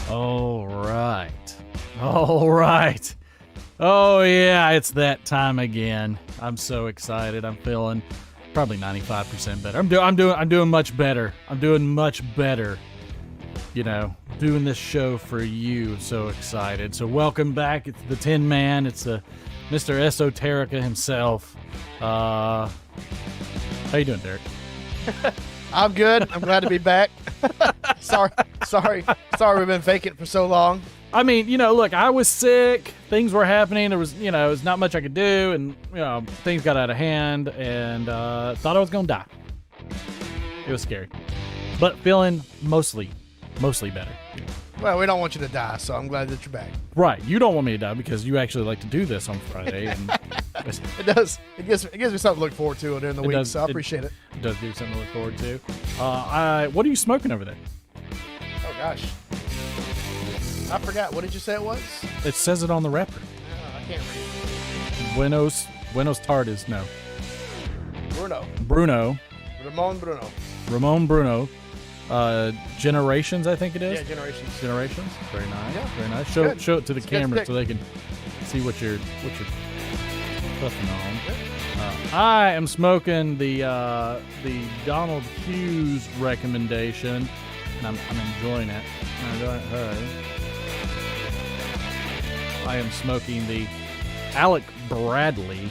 All right. Oh yeah, it's that time again. I'm so excited. I'm feeling probably 95% better. I'm doing much better. I'm doing much better. You know, doing this show for you. So excited. So welcome back. It's the Tin Man. It's Mr. Esoterica himself. How you doing, Derek? I'm good. I'm glad to be back. Sorry we've been vacant for so long. I mean, you know, look, I was sick. Things were happening. There was, there's not much I could do, and things got out of hand, and thought I was gonna die. It was scary, but feeling mostly better. Well, we don't want you to die, so I'm glad that you're back. Right, you don't want me to die because you actually like to do this on Friday. And it does. It gives me something to look forward to during the week, so I appreciate it. It does give you something to look forward to. What are you smoking over there? Oh gosh, I forgot. What did you say it was? It says it on the wrapper. I can't read. Buenos Tardes. No. Bruno. Ramon Bruno. Generations, I think it is. Yeah, Generations. Very nice. Yeah. Very nice. Good. Show it to the It's a good camera stick. so they can see what you're puffing on. I am smoking the Donald Hughes recommendation, and I'm enjoying it. I am smoking the Alec Bradley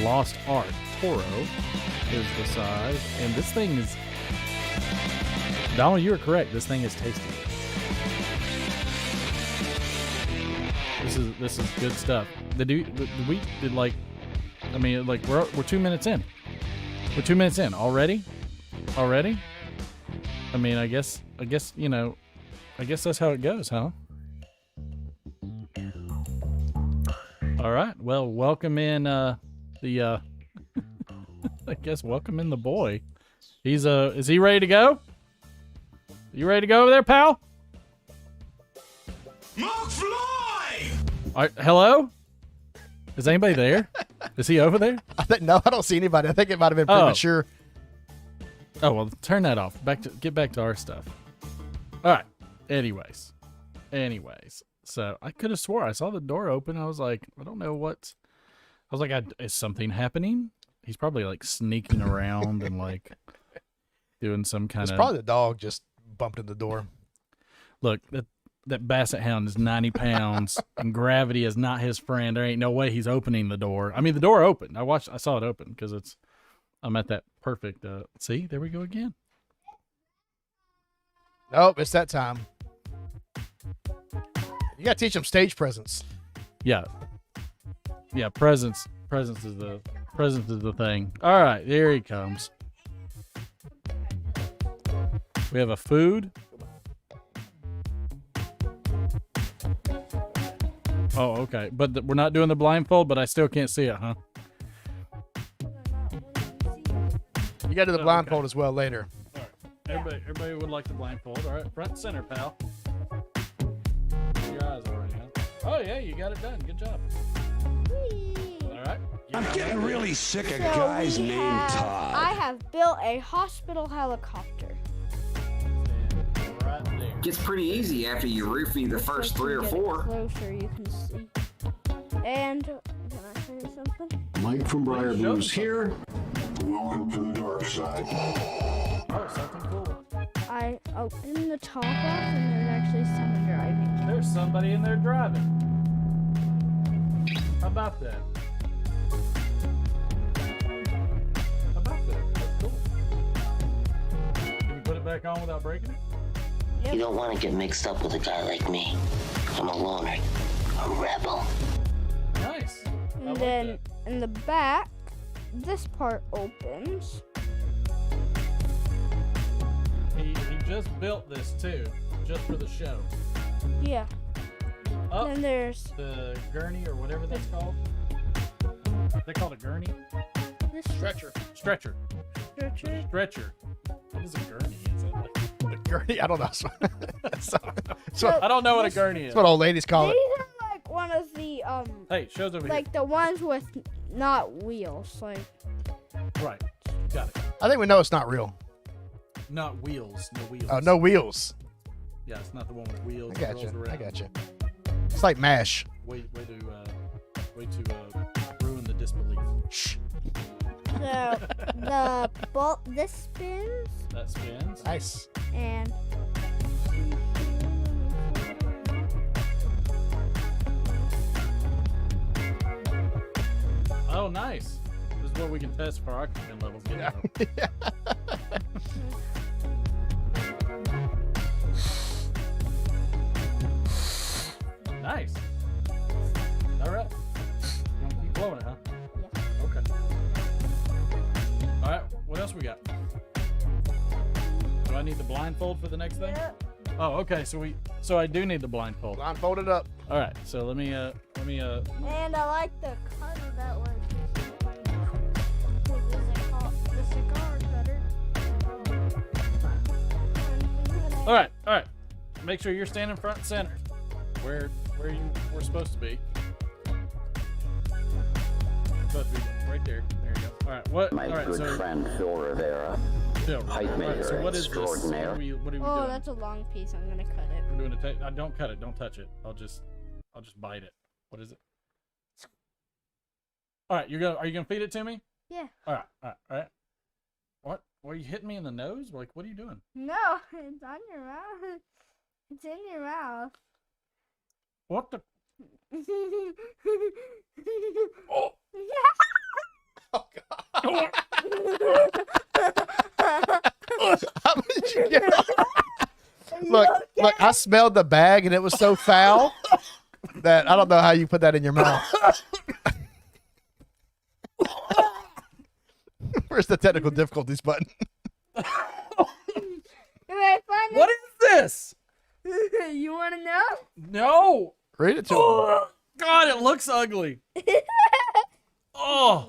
Lost Art Toro is the size, and this thing is, Donald, you were correct. This thing is tasty. This is good stuff. We're 2 minutes in. We're 2 minutes in already. I mean, I guess that's how it goes, huh? All right. Well, welcome in welcome in the boy. Is he ready to go? You ready to go over there, pal? McFly! Hello? Is anybody there? Is he over there? I don't see anybody. I think it might have been premature. Oh, well, turn that off. Get back to our stuff. All right. Anyways. So I could have swore I saw the door open. I was like, I don't know what. I was like, is something happening? He's probably like sneaking around and like doing some kind of. It's probably the dog just bumped in the door. Look, that basset hound is 90 pounds and gravity is not his friend. There ain't no way he's opening the door. I mean, the door opened. I saw it open because I'm at that perfect. See, there we go again. Nope, it's that time. You gotta teach them stage presence. Yeah. Presence is the thing. All right, here he comes. We have a food. Oh, okay. But we're not doing the blindfold, but I still can't see it, huh? You gotta do the blindfold as well later. All right. Everybody would like the blindfold. All right, front and center, pal. Your eyes already, huh? Oh, yeah, you got it done. Good job. All right. I'm getting really sick of guys named Todd. I have built a hospital helicopter. Right there. Gets pretty easy after you roofie the first 3 or 4. Closer, you can see. And can I say something? Mike from Briar Blues here. Welcome to the dark side. Oh, something cool. I opened the top off, and there's actually someone driving. There's somebody in there driving. How about that? That's cool. Can you put it back on without breaking it? You don't want to get mixed up with a guy like me. I'm a loner, a rebel. Nice. And then in the back, this part opens. He just built this too, just for the show. Yeah. Up Then there's the gurney or whatever that's called. They call it a gurney? this Stretcher. Stretcher. stretcher. What is a gurney? Is it like... The gurney? I don't know. I don't know what a gurney is. That's what old ladies call These it. are like one of the Hey, show's over like the ones with not wheels, like here. Right. Got it. I think we know it's not real. Not wheels. No wheels. Oh, no wheels. Yeah, it's not the one with wheels. I that got rolls you. I around. got you. It's like MASH. Way to ruin the disbelief. Shh. So the ball, this spins, That spins. Nice. and Oh, nice. This is where we can test for oxygen levels. Get it. Nice. All right. You want to keep blowing it, huh? Yeah. Okay. All right. What else we got? Do I need the blindfold for the next thing? Oh, okay. So I do need the blindfold. Blindfold it up. All right. So let me and I like the cutter that way. What is it called? The cigar cutter. All right. All right. Make sure you're standing front and center. Where you were supposed to be. Supposed to be right there. There you go. All right. What? My all right. good So friend Phil Rivera, Phil, height all right, so measure what is this? What are extraordinaire. we Oh, doing? that's a long piece. I'm gonna cut it. We're doing a tape. Don't cut it. Don't touch it. I'll just bite it. What is it? All right. Are you gonna feed it to me? Yeah. All right. All right. All right. What? Were you hitting me in the nose? Like, what are you doing? No, it's on your mouth. It's in your mouth. What the? Oh. Oh, God. How did you get off? Look, I smelled the bag and it was so foul that I don't know how you put that in your mouth. Where's the technical difficulties button? What is this? You want to know? No. Read it to him. Oh, God, it looks ugly. Oh.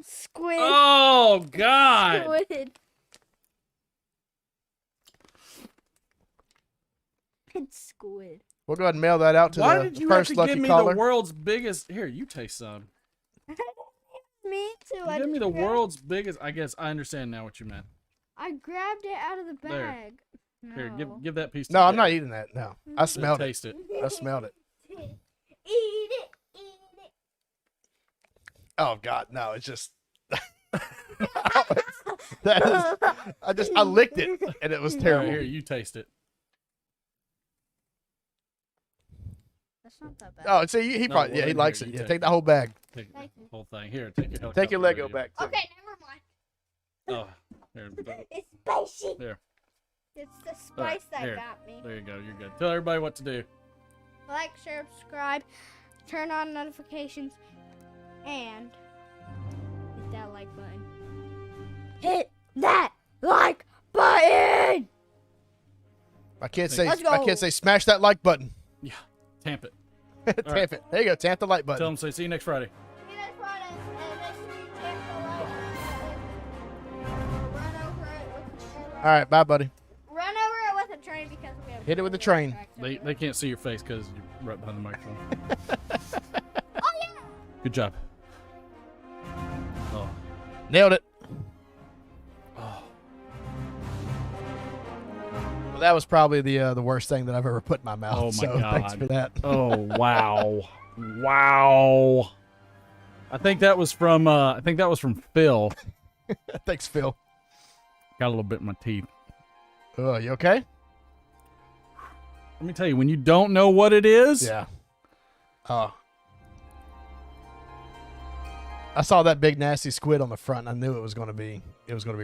Squid. Oh, God. Squid. It's squid. We'll go ahead and mail that out to Why the did you have first to lucky give me caller. the world's biggest? Here, you taste some. Me too. You give me the world's biggest. I guess I understand now what you meant. I grabbed it out of the There. bag. Here, No. give that piece to No, I'm Dad. not eating that. No, I smelled it. Taste it. I smelled it. Eat it. Eat it. Oh God, no! It's just that is. I licked it and it was All right, terrible. here, you taste it. That's not that bad. Oh, see, he No, probably well, he then likes here, it. you Yeah, take take it. the whole bag. Take Thank the you. whole thing. Here, take your Take your helicopter Lego with you. back too. Okay, never mind. Oh, here, It's spicy. there. It's the All right, spice that here. got me. There you go. You're good. Tell everybody what to do. Like, share, subscribe, turn on notifications, and hit that like button. Hit that like button! I can't say. Let's go. I can't say. Smash that like button. Yeah, tamp it. Tamp right. it. There you go. Tamp the like Tell button. them. Say, see you next Friday. See you next Friday, and make sure you tap the like button. Run over it with the train. All right, bye, buddy. Run over it with a train because we have Hit it with the train. tracks They everywhere. can't see your face because you're right behind the microphone. Oh yeah! Good job. Oh. Nailed it. Oh. Well, that was probably the worst thing that I've ever put in my mouth. Oh, my so God. thanks for that. Oh, wow. Wow. I think that was from Phil. Thanks, Phil. Got a little bit in my teeth. Oh, you okay? Let me tell you, when you don't know what it is, Yeah. Oh. I saw that big nasty squid on the front, and I knew it was going to be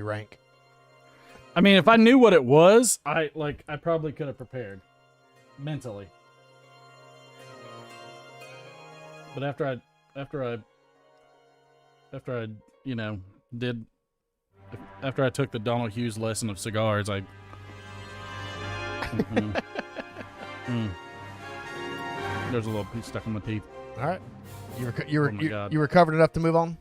rank. I mean, if I knew what it was, I probably could have prepared mentally. But after I after I took the Donald Hughes lesson of cigars, there's a little piece stuck in my teeth. All right. You Oh my God. you recovered enough to move on?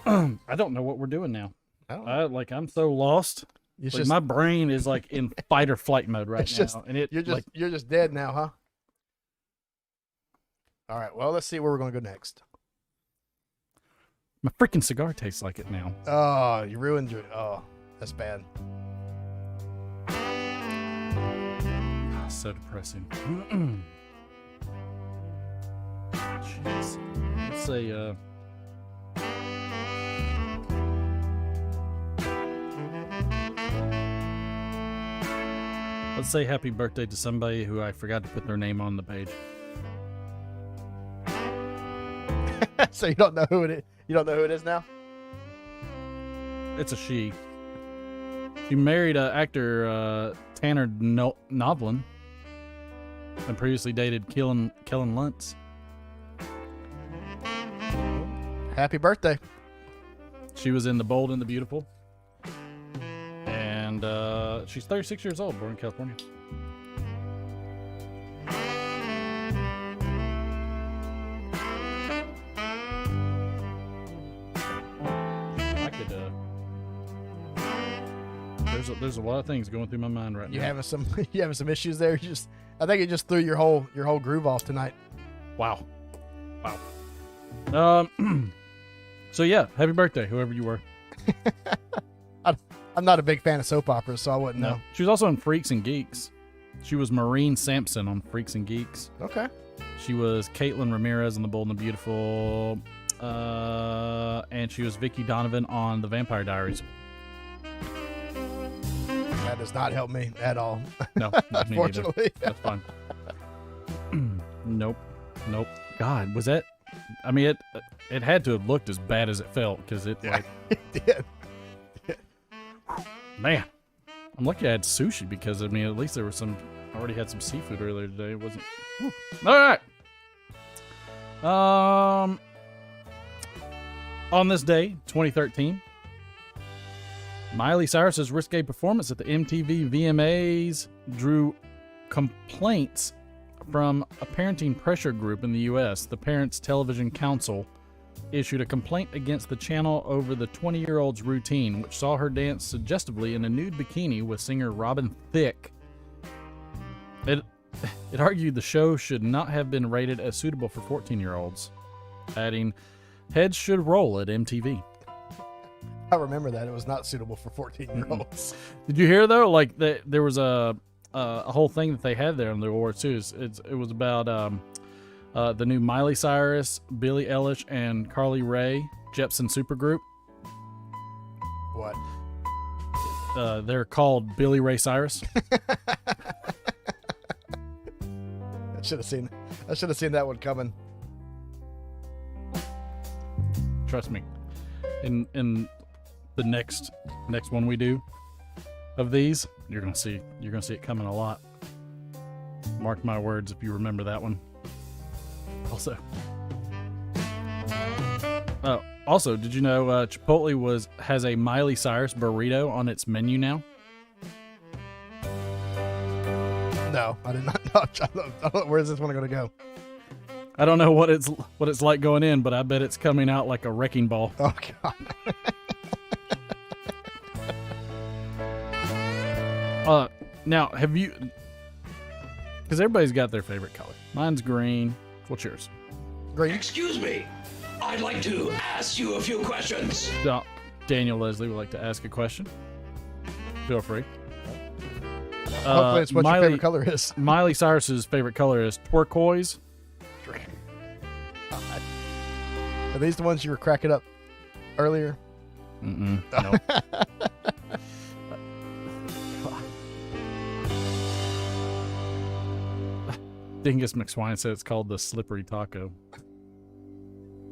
I don't know what we're doing now. I don't know. I'm so lost. It's Like, just, my brain is like in fight or flight mode right It's now, just- and you're just dead now, huh? All right. Well, let's see where we're going to go next. my freaking cigar tastes like it now. Oh, you ruined your. Oh, That's bad. So depressing. Jeez. Let's say, let's say happy birthday to somebody who I forgot to put their name on the page. So you don't know who it is. You don't know who it is now. It's a she. She married actor Tanner Novlin and previously dated Kellen Lutz. Happy birthday. She was in The Bold and the Beautiful. And she's 36 years old, born in California. I could, there's a lot of things going through my mind right You now. having some issues there? I think it just threw your whole groove off tonight. Wow. So yeah, happy birthday, whoever you were. I'm not a big fan of soap operas, so I wouldn't know. She was also in Freaks and Geeks. She was Maureen Sampson on Freaks and Geeks. Okay. She was Caitlin Ramirez in The Bold and the Beautiful. And she was Vicky Donovan on The Vampire Diaries. That does not help me at all. No, not me neither. Unfortunately. That's fine. Nope. God, was that? I mean, it had to have looked as bad as it felt because it like. It did. Man, I'm lucky I had sushi because I mean, at least there was some. I already had some seafood earlier today. It wasn't. Whew. All right. On this day, 2013, Miley Cyrus's risque performance at the MTV VMAs drew complaints from a parenting pressure group in the U.S. The Parents Television Council issued a complaint against the channel over the 20-year-old's routine, which saw her dance suggestively in a nude bikini with singer Robin Thicke. It argued the show should not have been rated as suitable for 14-year-olds, adding, "Heads should roll at MTV." I remember that. It was not suitable for 14-year-olds. Did you hear though? Like there was a whole thing that they had there on the awards too. It was about the new Miley Cyrus, Billie Eilish, and Carly Rae Jepsen supergroup. What? They're called Billy Ray Cyrus. I should have seen that one coming. Trust me. In the next one we do of these, you're gonna see it coming a lot. Mark my words if you remember that one. Also, did you know Chipotle has a Miley Cyrus burrito on its menu now? No, I did not know. I don't know where's this one going to go. I don't know what it's like going in, but I bet it's coming out like a wrecking ball. Oh God. Now have you? Because everybody's got their favorite color. Mine's green. What's yours? Green. Excuse me. I'd like to ask you a few questions. Daniel Leslie would like to ask a question. Feel free. Hopefully it's what your favorite color is. Miley Cyrus's favorite color is turquoise. Are these the ones you were cracking up earlier? No. Dingus McSwine said it's called the slippery taco.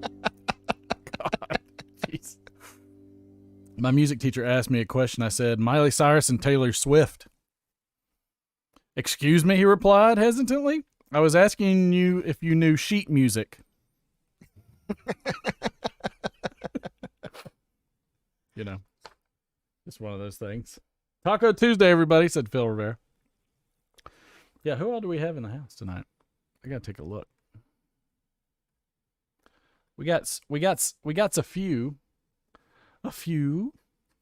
God, jeez. My music teacher asked me a question. I said, Miley Cyrus and Taylor Swift. Excuse me, he replied hesitantly. I was asking you if you knew sheet music. You know, it's one of those things. Taco Tuesday, everybody, said Phil Rivera. Yeah, who all do we have in the house tonight? I gotta take a look. We got a few.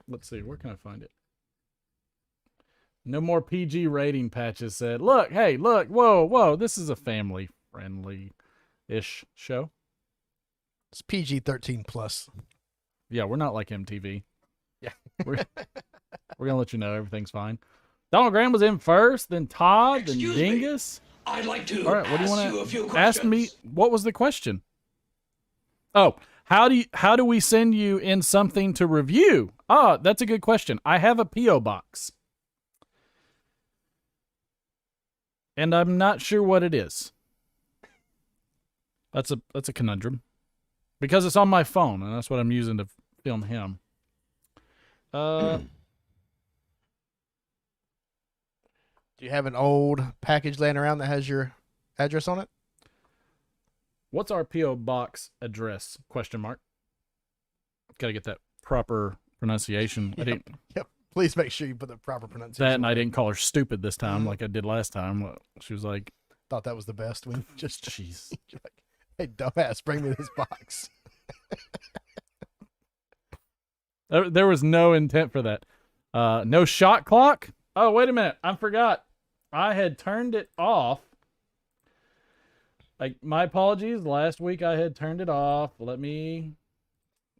Let's see, where can I find it? No more PG rating patches said. Look, hey, look, whoa, this is a family friendly-ish show. It's PG-13 plus. Yeah, we're not like MTV. Yeah. We're gonna let you know everything's fine. Donald Graham was in first, then Todd, then Dingus. I'd like to All right, what do you ask want you a few to questions. ask me? What was the question? Oh, how do we send you in something to review? Ah, that's a good question. I have a P.O. box. And I'm not sure what it is. That's a conundrum. Because it's on my phone, and that's what I'm using to film him. Do you have an old package laying around that has your address on it? What's our P.O. box address? Question mark. Gotta get that proper pronunciation. I didn't Yep. Please make sure you put the proper pronunciation. that, and I didn't call her stupid this time like I did last time. She was like, Thought that was the best one. Just, "Jeez." you're like, hey, dumbass, bring me this box. There was no intent for that. No shot clock. Oh, wait a minute. I forgot. I had turned it off. Like, my apologies. Last week I had turned it off. Let me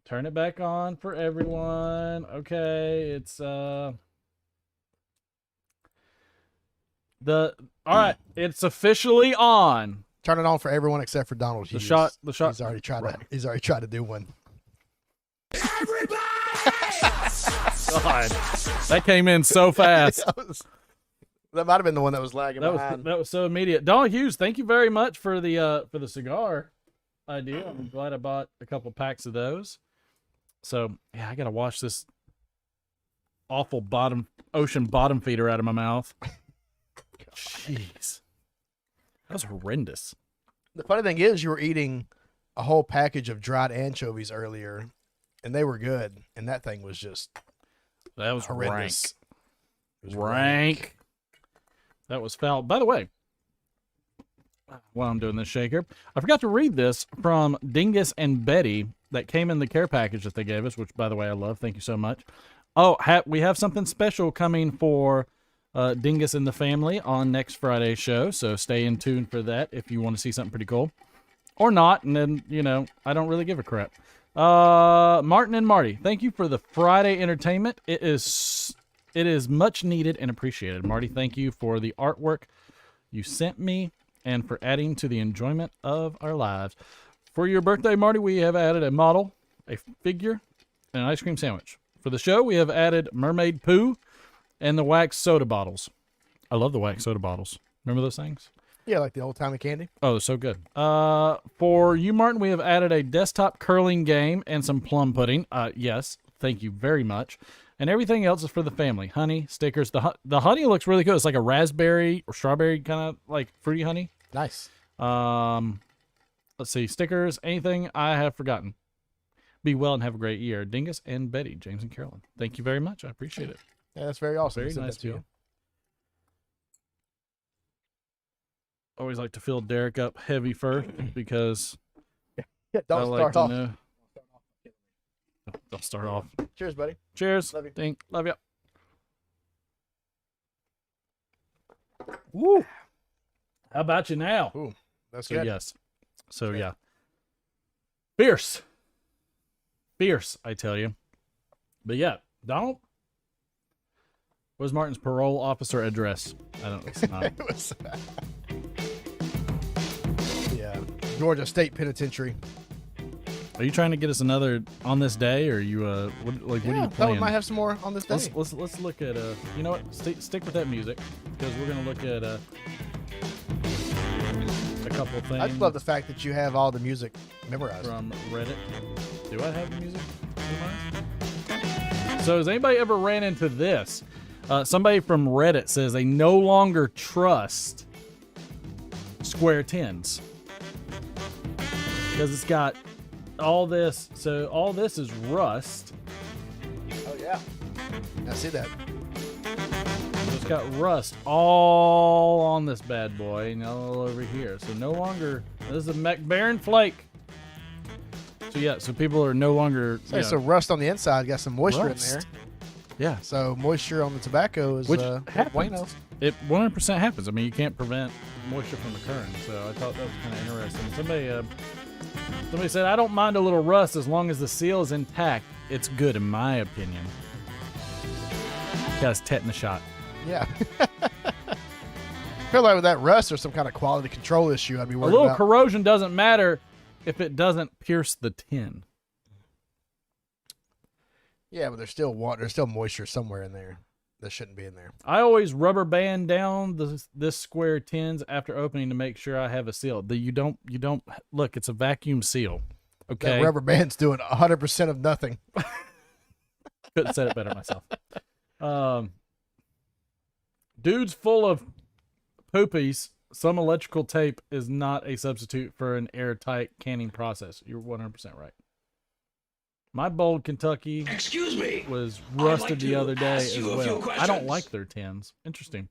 turn it back on for everyone. Okay, it's all right, it's officially on. Turn it on for everyone except for Donald Hughes. The shot. He's already tried to do one. God, that came in so fast. That might have been the one that was lagging behind. That was so immediate. Donald Hughes, thank you very much for the cigar idea. I'm glad I bought a couple packs of those. So yeah, I gotta wash this awful ocean bottom feeder out of my mouth. Jeez, that was horrendous. The funny thing is, you were eating a whole package of dried anchovies earlier, and they were good. And that thing was just That was horrendous. Rank. It was rank. That was foul. By the way, while I'm doing this shaker, I forgot to read this from Dingus and Betty that came in the care package that they gave us, which, by the way, I love. Thank you so much. Oh, we have something special coming for Dingus and the family on next Friday's show, so stay in tune for that if you want to see something pretty cool. Or not, and then, I don't really give a crap. Martin and Marty, thank you for the Friday entertainment. It is much needed and appreciated. Marty, thank you for the artwork you sent me and for adding to the enjoyment of our lives. For your birthday, Marty, we have added a model, a figure, and an ice cream sandwich. For the show, we have added mermaid poo and the wax soda bottles. I love the wax soda bottles. Remember those things? Yeah, like the old-timey candy. Oh, they're so good. For you, Martin, we have added a desktop curling game and some plum pudding. Yes, thank you very much. And everything else is for the family. Honey, stickers. The honey looks really good. It's like a raspberry or strawberry kind of like fruity honey. Nice. Let's see. Stickers. Anything I have forgotten. Be well and have a great year. Dingus and Betty, James and Carolyn. Thank you very much. I appreciate it. Yeah, that's very awesome. Very Send nice that to of you. Always like to fill Derek up heavy first because Yeah, don't I like start to off. know. Don't start off. Cheers, buddy. Cheers. Love you. Dink. Love you. Woo. How about you now? Ooh, that's So good. yes. So yeah. Fierce. Fierce, I tell you. But yeah, Donald. What's Martin's parole officer address? I don't know. It's not. It was, yeah, Georgia State Penitentiary. Are you trying to get us another on this day, or you what are you Thought we playing? might have some more on this day. Let's look at you know what? Stick with that music because we're gonna look at a couple things. I just love the fact that you have all the music memorized. From Reddit. Do I have the music memorized? So has anybody ever ran into this? Somebody from Reddit says they no longer trust square tens because it's got all this. So all this is rust. Oh yeah, I see that. It's got rust all on this bad boy and all over here. So no longer, this is a McBaron flake. So yeah, so people are no longer. Hey, so rust on the inside got some moisture Rust. in there. Yeah. So moisture on the tobacco is Which bueno. happens. It 100% happens. I mean, you can't prevent moisture from occurring. So I thought that was kind of interesting. Somebody said, I don't mind a little rust as long as the seal is intact. It's good, in my opinion. Got his tetanus shot. Yeah. I feel like with that rust, there's some kind of quality control issue I'd be A worried little about. corrosion doesn't matter if it doesn't pierce the tin. Yeah, but there's still water. There's still moisture somewhere in there that shouldn't be in there. I always rubber band down this square tins after opening to make sure I have a seal. You don't look. It's a vacuum seal. Okay, That rubber band's doing 100% of nothing. couldn't have said it better myself. Dudes full of poopies. Some electrical tape is not a substitute for an airtight canning process. You're 100% right. My Bold Kentucky Excuse me. was I'd rusted like the to other day ask as you a well. few I don't questions. like their tins. Interesting.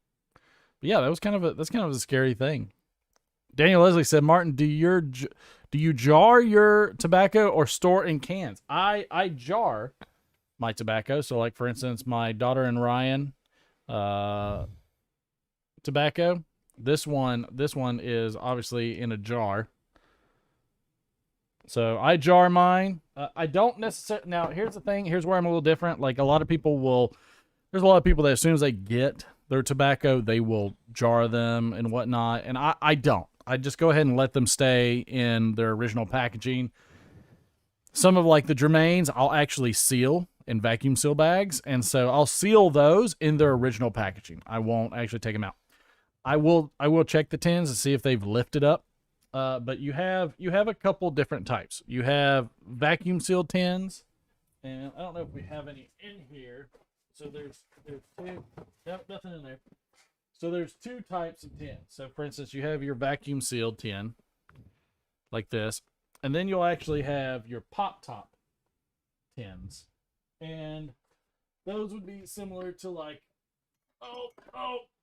But yeah, that's kind of a scary thing. Daniel Leslie said, Martin, do you jar your tobacco or store in cans? I jar my tobacco. So like for instance, my daughter and Ryan tobacco. This one is obviously in a jar. So I jar mine. I don't necessarily. Now, here's the thing. Here's where I'm a little different. Like there's a lot of people that as soon as they get their tobacco, they will jar them and whatnot. And I don't. I just go ahead and let them stay in their original packaging. Some of like the Germains, I'll actually seal in vacuum seal bags. And so I'll seal those in their original packaging. I won't actually take them out. I will check the tins and see if they've lifted up. But you have a couple different types. You have vacuum sealed tins, and I don't know if we have any in here. So there's two. Nope, nothing in there. So there's two types of tins. So for instance, you have your vacuum sealed tin, like this, and then you'll actually have your pop top tins, and those would be similar to like, oh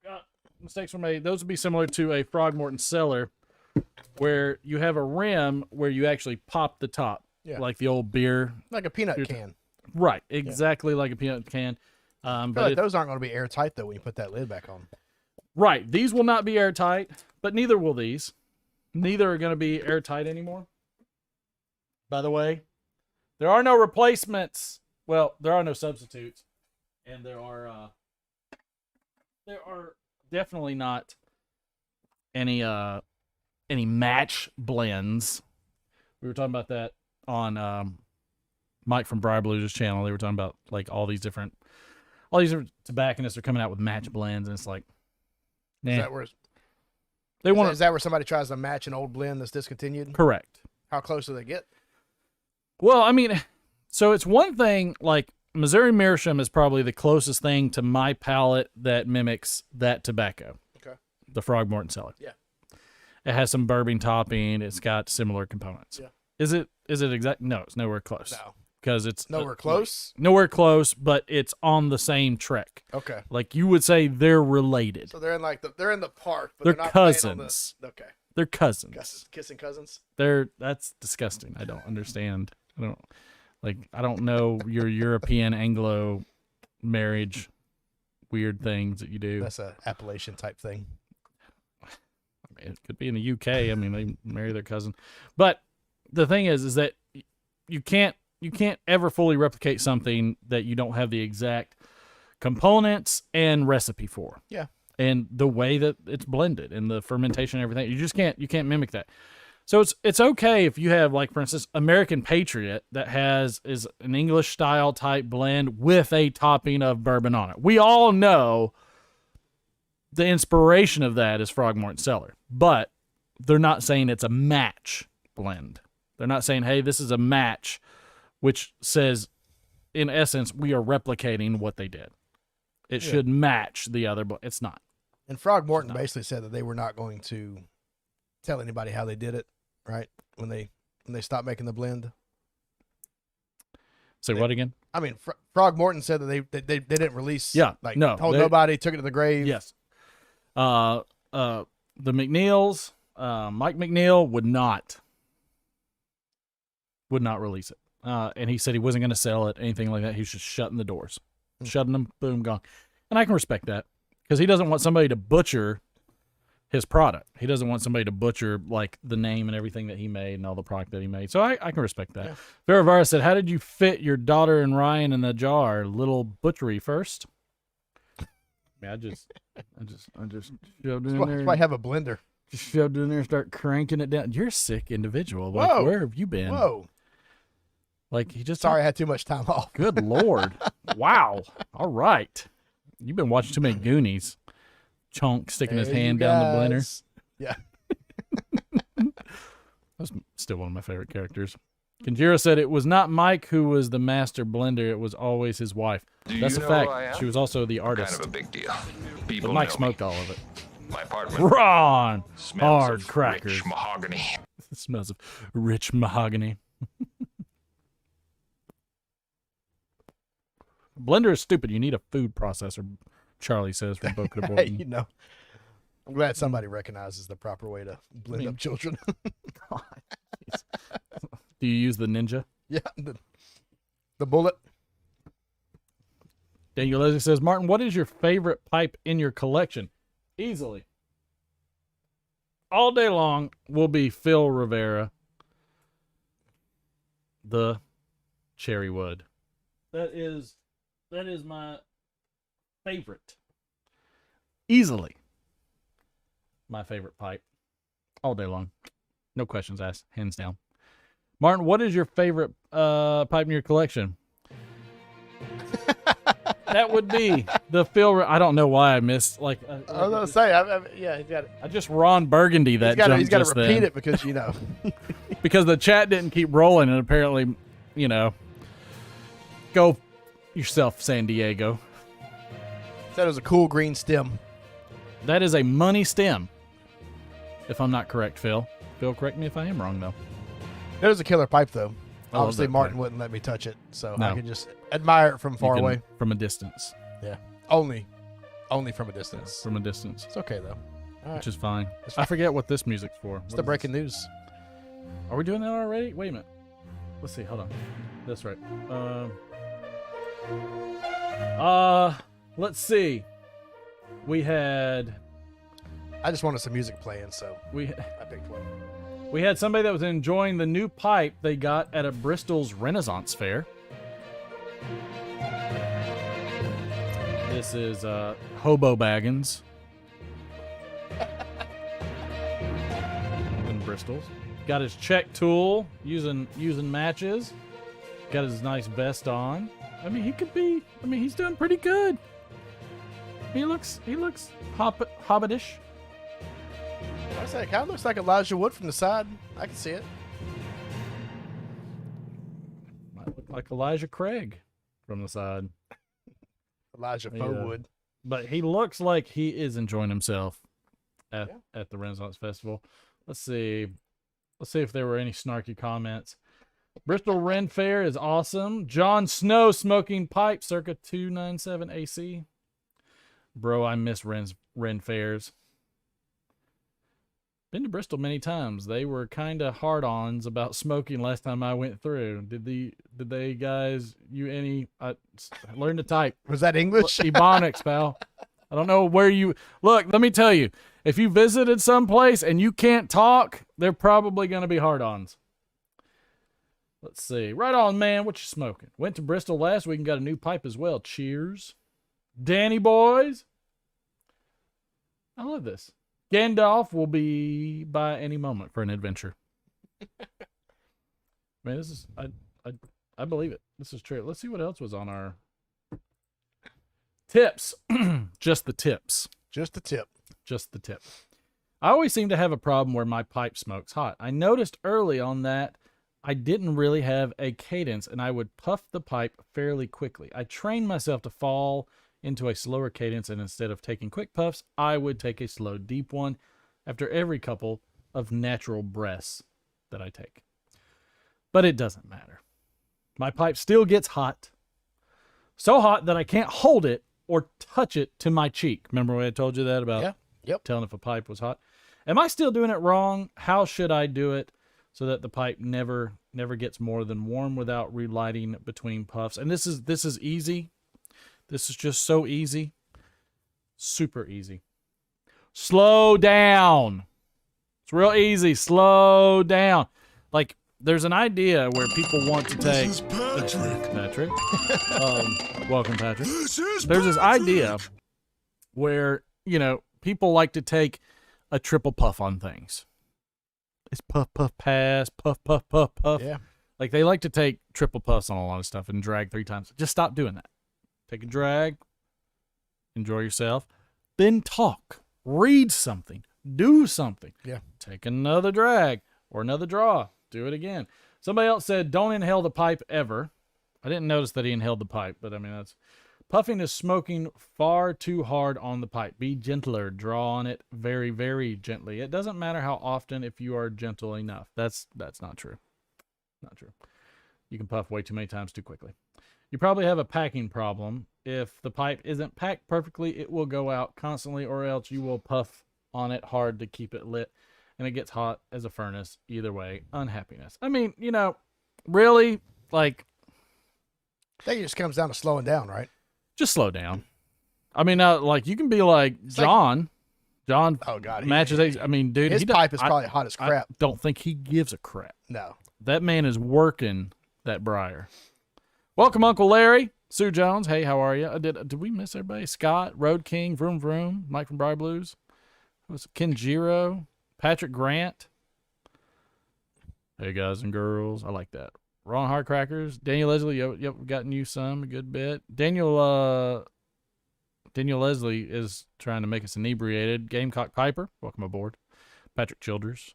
god, mistakes were made. Those would be similar to a Frogmorton cellar, where you have a rim where you actually pop the top, like the old beer, Like a peanut can. right? Exactly like a peanut can. I feel But like those aren't going to be airtight, though, when you put that lid back on. right, these will not be airtight, but neither will these. Neither are going to be airtight anymore. By the way, there are no replacements. Well, there are no substitutes, and there are definitely not any match blends. We were talking about that on Mike from Briar Blues' channel. They were talking about like all these different tobacconists are coming out with match blends, and it's like, Is that where they want is that where somebody tries to match an old blend that's discontinued? correct. How close do they get? Well, I mean, so it's one thing, like Missouri Meerschaum is probably the closest thing to my palate that mimics that tobacco. Okay. The Frogmorton Cellar. Yeah. It has some bourbon topping. It's got similar components. Yeah. Is it exact? No, it's nowhere close. No. Because it's Nowhere close? Nowhere close, but it's on the same trek. Okay. Like you would say they're related. So they're in they're in the park, but They're they're not playing cousins. on the, okay. They're cousins. Kissing cousins? That's disgusting. I don't understand. I don't know your European Anglo marriage weird things that you do. That's a Appalachian type thing. I mean, it could be in the UK. I mean, they marry their cousin. But the thing is that you can't ever fully replicate something that you don't have the exact components and recipe for. Yeah. And the way that it's blended and the fermentation and everything. You can't mimic that. So it's okay if you have, like, for instance, American Patriot that is an English style type blend with a topping of bourbon on it. We all know the inspiration of that is Frogmorton Cellar, but they're not saying it's a match blend. They're not saying, hey, this is a match, which says, in essence, we are replicating what they did. It should match the other, but it's not. And Frogmorton basically said that they were not going to tell anybody how they did it, right? When they stopped making the blend. Say what again? I mean, Frogmorton said that they didn't release. Yeah, told nobody, took it to the grave. Yes. The McNeils, Mike McNeil would not release it. And he said he wasn't going to sell it, anything like that. He was just shutting the doors, shutting them, boom, gone. And I can respect that because he doesn't want somebody to butcher his product. He doesn't want somebody to butcher like the name and everything that he made and all the product that he made. So I can respect that. Yeah. Vera Vara said, how did you fit your daughter and Ryan in the jar? Little butchery first. I just shoved it in That's there. why I have a blender. Just shoved it in there and start cranking it down. You're a sick individual. Like, Whoa. where have you been? Whoa. Like, he just. Sorry, I had too much time off. Good Lord. Wow. All right. You've been watching too many Goonies. Chunk sticking his There you hand down the blender. guys. Yeah. That's still one of my favorite characters. Kanjira said it was not Mike who was the master blender. It was always his wife. That's a fact. She was also the artist. Kind of a big deal. But People Mike know smoked me. all of it. My apartment Ron! smells Hard of crackers. rich mahogany. It smells of rich mahogany. Blender is stupid. You need a food processor, Charlie says from Boca de Hey, Borton. you know. I'm glad somebody recognizes the proper way to blend up children. Do you use the Ninja? Yeah. The bullet. Daniel Leslie says, Martin, what is your favorite pipe in your collection? Easily. All day long will be Phil Rivera, the cherry wood. That is my favorite. Easily. My favorite pipe. All day long. No questions asked. Hands down. Martin, what is your favorite pipe in your collection? That would be the Phil. I don't know why I missed. Like I was going to say, yeah, he's got it. I just Ron Burgundy that jump He's got to just repeat then. it because, you know. Because the chat didn't keep rolling, and apparently, you know, go yourself, San Diego. Said it was a cool green stem. That is a money stem, if I'm not correct, Phil. Phil, correct me if I am wrong, though. It was a killer pipe, though. I love Obviously, that Martin pipe. wouldn't let me touch it, so No. I can just admire it from far You can- away. From a distance. Yeah. Only from a distance. From a distance, It's okay, though. All right. which is fine. I forget what this music's for. It's What the is breaking this? news. Are we doing that already? Wait a minute. Let's see. Hold on. That's right. Let's see. We had I just wanted some music playing, so we I picked one. we had somebody that was enjoying the new pipe they got at a Bristol's Renaissance Fair. This is Hobo Baggins in Bristol's. Got his check tool using matches. Got his nice vest on. I mean, he's doing pretty good. He looks hobbitish. I say it kind of looks like Elijah Wood from the side. I can see it. Might look like Elijah Craig from the side. Elijah Yeah. Wood. But he looks like he is enjoying himself at the Renaissance Festival. Let's see if there were any snarky comments. Bristol Ren Fair is awesome. Jon Snow smoking pipe circa 297 AC. Bro, I miss Ren Fairs. Been to Bristol many times. They were kind of hard-ons about smoking last time I went through. Did they guys, learn to type. Was that English? Ebonics, pal. I don't know where you look. Let me tell you, if you visited someplace and you can't talk, they're probably going to be hard-ons. Let's see. Right on, man. What you smoking? Went to Bristol last week and got a new pipe as well. Cheers, Danny boys. I love this. Gandalf will be by any moment for an adventure. Man, this is I believe it. This is true. Let's see what else was on our tips. Just the tips. Just a tip. Just the tip. I always seem to have a problem where my pipe smokes hot. I noticed early on that I didn't really have a cadence and I would puff the pipe fairly quickly. I trained myself to fall into a slower cadence, and instead of taking quick puffs, I would take a slow, deep one after every couple of natural breaths that I take. But it doesn't matter. My pipe still gets hot. So hot that I can't hold it or touch it to my cheek. Remember when I told you that about telling if a pipe was hot? Am I still doing it wrong? How should I do it so that the pipe never gets more than warm without relighting between puffs? And this is easy. This is just so easy. Super easy. Slow down. It's real easy. Slow down. Like, there's an idea where people want to take... This is Patrick. Patrick. Welcome, Patrick. There's this idea where, people like to take a triple puff on things. It's puff, puff, pass, puff, puff, puff, puff. Yeah. Like they like to take triple puffs on a lot of stuff and drag 3 times. Just stop doing that. Take a drag, enjoy yourself, then talk, read something, do something. Yeah. Take another drag or another draw. Do it again. Somebody else said, don't inhale the pipe ever. I didn't notice that he inhaled the pipe, but I mean, puffing is smoking far too hard on the pipe. Be gentler. Draw on it very, very gently. It doesn't matter how often if you are gentle enough. That's not true. Not true. You can puff way too many times too quickly. You probably have a packing problem. If the pipe isn't packed perfectly, it will go out constantly, or else you will puff on it hard to keep it lit, and it gets hot as a furnace. Either way, unhappiness. I mean, really, like, I think it just comes down to slowing down, right? just slow down. I mean, like, you can be like John. John Oh God, matches. I mean, dude, his pipe is probably hot as crap. I don't think he gives a crap. No. That man is working that briar. Welcome, Uncle Larry. Sue Jones. Hey, how are you? Did we miss everybody? Scott, Road King, Vroom Vroom, Mike from Briar Blues. Was Ken Giro, Patrick Grant. Hey, guys and girls. I like that. Ron Hardcrackers. Daniel Leslie. Yep, we've gotten you some, a good bit. Daniel Leslie is trying to make us inebriated. Gamecock Piper. Welcome aboard. Patrick Childers.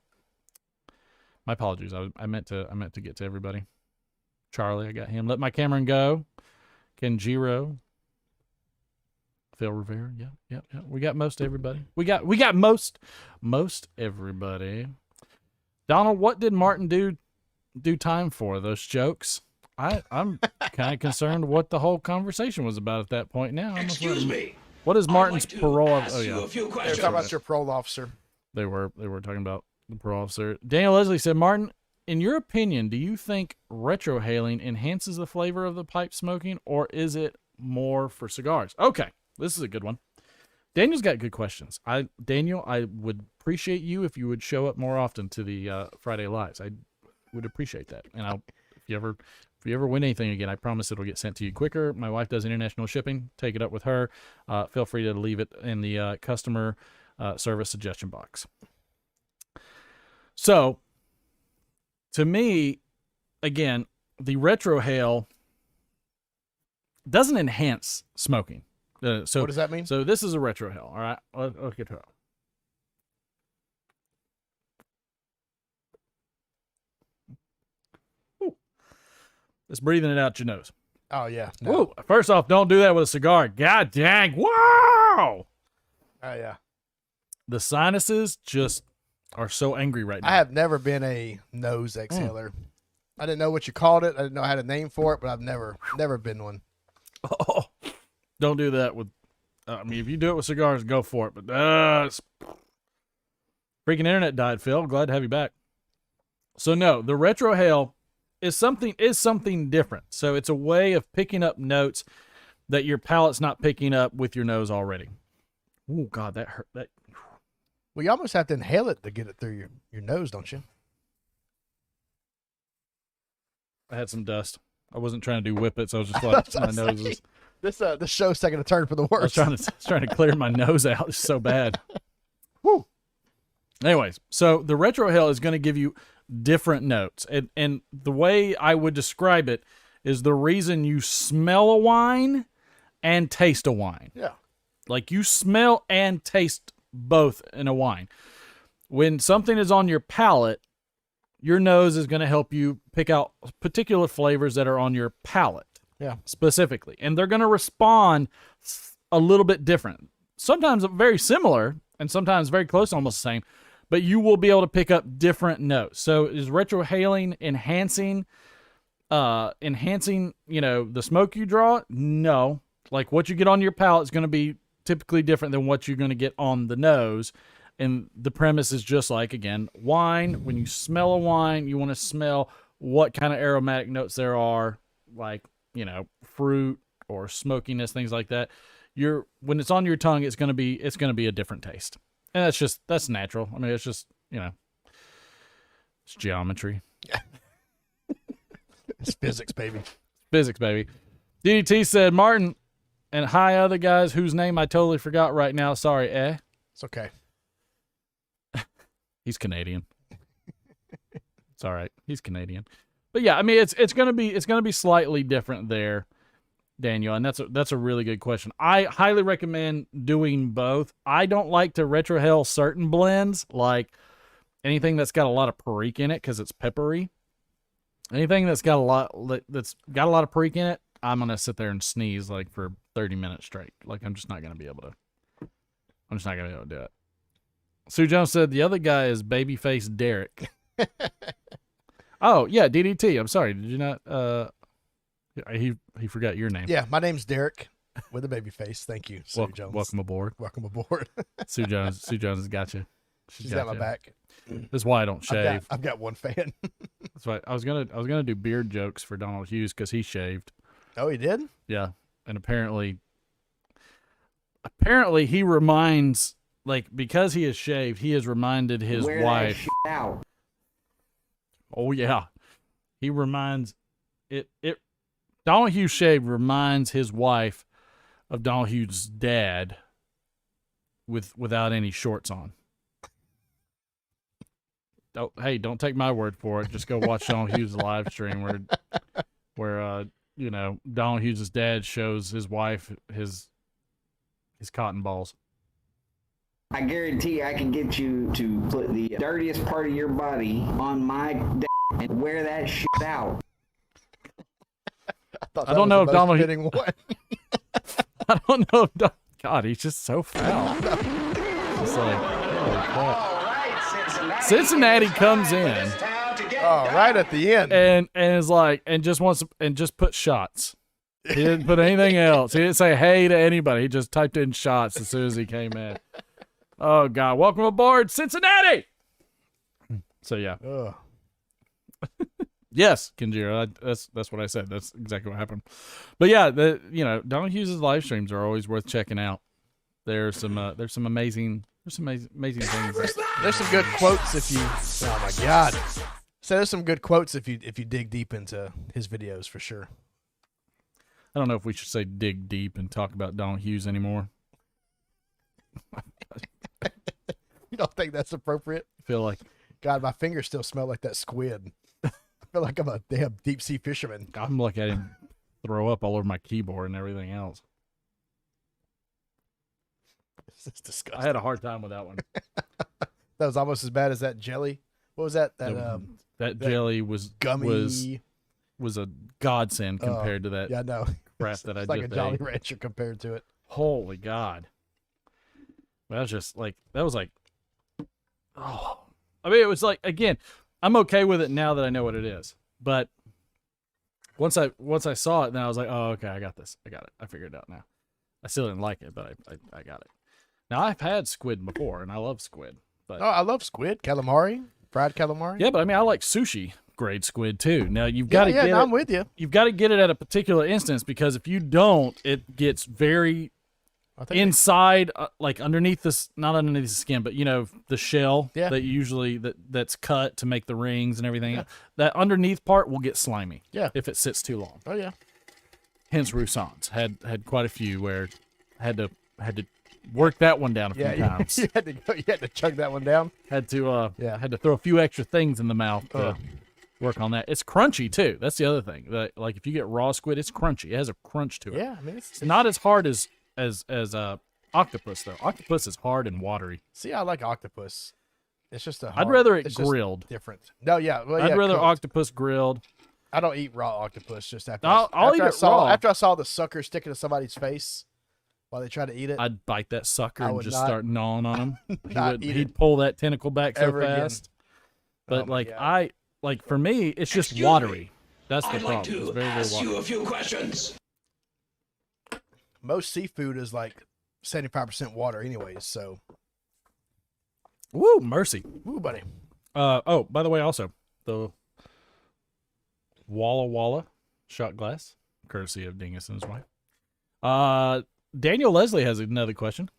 My apologies. I meant to get to everybody. Charlie, I got him. Let My Cameron Go. Ken Giro. Phil Rivera. Yeah. We got most everybody. We got most everybody. Donald, what did Martin do time for? Those jokes? I'm kind of concerned what the whole conversation was about at that point now. Excuse me. What is Martin's parole? Ask you a few They're questions. talking about your parole officer. They were talking about the parole officer. Daniel Leslie said, Martin, in your opinion, do you think retrohaling enhances the flavor of the pipe smoking, or is it more for cigars? Okay, this is a good one. Daniel's got good questions. Daniel, I would appreciate you if you would show up more often to the Friday Lives. I would appreciate that. And if you ever win anything again, I promise it'll get sent to you quicker. My wife does international shipping. Take it up with her. Feel free to leave it in the customer service suggestion box. So, to me, again, the retrohale doesn't enhance smoking. So What does that mean? So this is a retrohale. All right, let's get to it. Ooh. It's breathing it out your nose. Oh yeah. No. Ooh. First off, don't do that with a cigar. God dang! Wow. Oh yeah. The sinuses just are so angry right now. I have never been a nose exhaler. I didn't know what you called it. I didn't know I had a name for it, but I've never been one. Oh, don't do that with. I mean, if you do it with cigars, go for it. But freaking internet died, Phil. Glad to have you back. So no, the retrohale is something different. So it's a way of picking up notes that your palate's not picking up with your nose already. Oh God, that hurt. That. Well, you almost have to inhale it to get it through your nose, don't you? I had some dust. I wasn't trying to do whippets. I was just like my nose was. This show's taking a turn for the I was worse. trying to clear my nose out. It's so bad. Woo. Anyways, so the retrohale is going to give you different notes, and the way I would describe it is the reason you smell a wine and taste a wine. Yeah. Like you smell and taste both in a wine. When something is on your palate, your nose is going to help you pick out particular flavors that are on your palate. Yeah. Specifically. And they're going to respond a little bit different. Sometimes very similar and sometimes very close, almost the same, but you will be able to pick up different notes. So is retrohaling enhancing, the smoke you draw? No. Like what you get on your palate is going to be typically different than what you're going to get on the nose. And the premise is just like, again, wine. When you smell a wine, you want to smell what kind of aromatic notes there are, like, fruit or smokiness, things like that. When it's on your tongue, it's gonna be a different taste. And that's natural. I mean, it's just, it's geometry. It's physics, baby. Physics, baby. DDT said, Martin, And hi, other guys whose name I totally forgot right now. Sorry, It's okay. He's Canadian. It's all right. He's Canadian. But yeah, I mean, it's gonna be slightly different there, Daniel, and that's a really good question. I highly recommend doing both. I don't like to retrohale certain blends, like anything that's got a lot of perique in it because it's peppery. Anything that's got a lot of perique in it, I'm gonna sit there and sneeze like for 30 minutes straight. Like I'm just not gonna be able to do it. Sue Jones said the other guy is babyface Derek. Oh yeah, DDT. I'm sorry. Did you not? He forgot your name. Yeah, my name's Derek with a baby face. Thank you, Sue Jones. Welcome aboard. Welcome aboard. Sue Jones has got you. She's got my back. That's why I don't shave. I've got one fan. That's why I was gonna do beard jokes for Donald Hughes because he shaved. Oh, he did? Yeah, and apparently he reminds, like, because he is shaved, he has reminded his wife. That shit out. Oh yeah, he reminds it. Donald Hughes shaved reminds his wife of Donald Hughes' dad without any shorts on. Don't take my word for it. Just go watch Donald Hughes' live stream where Donald Hughes' dad shows his wife his cotton balls. I guarantee I can get you to put the dirtiest part of your body on my and wear that shit out. I don't know if Donald Hughes. I don't know if God, he's just so foul. It's like, holy crap. Cincinnati comes in. Oh, right at the end. And is like, and just put shots. He didn't put anything else. He didn't say hey to anybody. He just typed in shots as soon as he came in. Oh God, welcome aboard, Cincinnati. So yeah. Yes, Kinjiro, that's what I said. That's exactly what happened. But yeah, Donald Hughes' live streams are always worth checking out. There's some amazing things. There's some good quotes if you. Oh my God. So there's some good quotes if you dig deep into his videos for sure. I don't know if we should say dig deep and talk about Donald Hughes anymore. You don't think that's appropriate? I feel like, God, my fingers still smell like that squid. I feel like I'm a damn deep sea fisherman. I'm like I didn't throw up all over my keyboard and everything else. This is disgusting. I had a hard time with that one. That was almost as bad as that jelly. What was that? That jelly was gummy. Was a godsend compared to that Yeah, no. crap that I It's like just a Jolly ate. Rancher compared to it. Holy God. That was like, oh. I mean, it was like, again, I'm okay with it now that I know what it is. But once I saw it, then I was like, oh, okay, I got this. I got it. I figured it out now. I still didn't like it, but I got it. Now, I've had squid before, and I love squid. But I love squid. Calamari. Fried calamari. yeah, but I mean, I like sushi grade squid, too. Now, you've got to get it. I'm with you. You've got to get it at a particular instance, because if you don't, it gets very inside, like underneath this, not underneath the skin, but the shell that usually that's cut to make the rings and everything. Yeah. That underneath part will get slimy. Yeah, if it sits too long. Oh yeah. Hence, Roussans had quite a few where had to work that one down a few times. You had to chug that one down. Had to throw a few extra things in the mouth to work on that. It's crunchy too. That's the other thing. Like if you get raw squid, it's crunchy. It has a crunch to it. Yeah, I mean it's not as hard as octopus though. Octopus is hard and watery. See, I like octopus. It's just I'd rather it grilled. Different. No, yeah. Well, I'd rather cooked. octopus grilled. I don't eat raw octopus. Just after I'll eat it raw. After I saw the sucker sticking to somebody's face while they try to eat it, I'd bite that sucker and just not, start gnawing on him. He'd He'd pull that tentacle back so fast. Again. But for me, it's just watery. That's the problem. I'd like it's to very, very ask watery. you a few questions. Most seafood is like 75% water, anyways. So, Woo, mercy. woo, buddy. Oh, by the way, also the Walla Walla shot glass, courtesy of Dingus and his wife. Daniel Leslie has another question.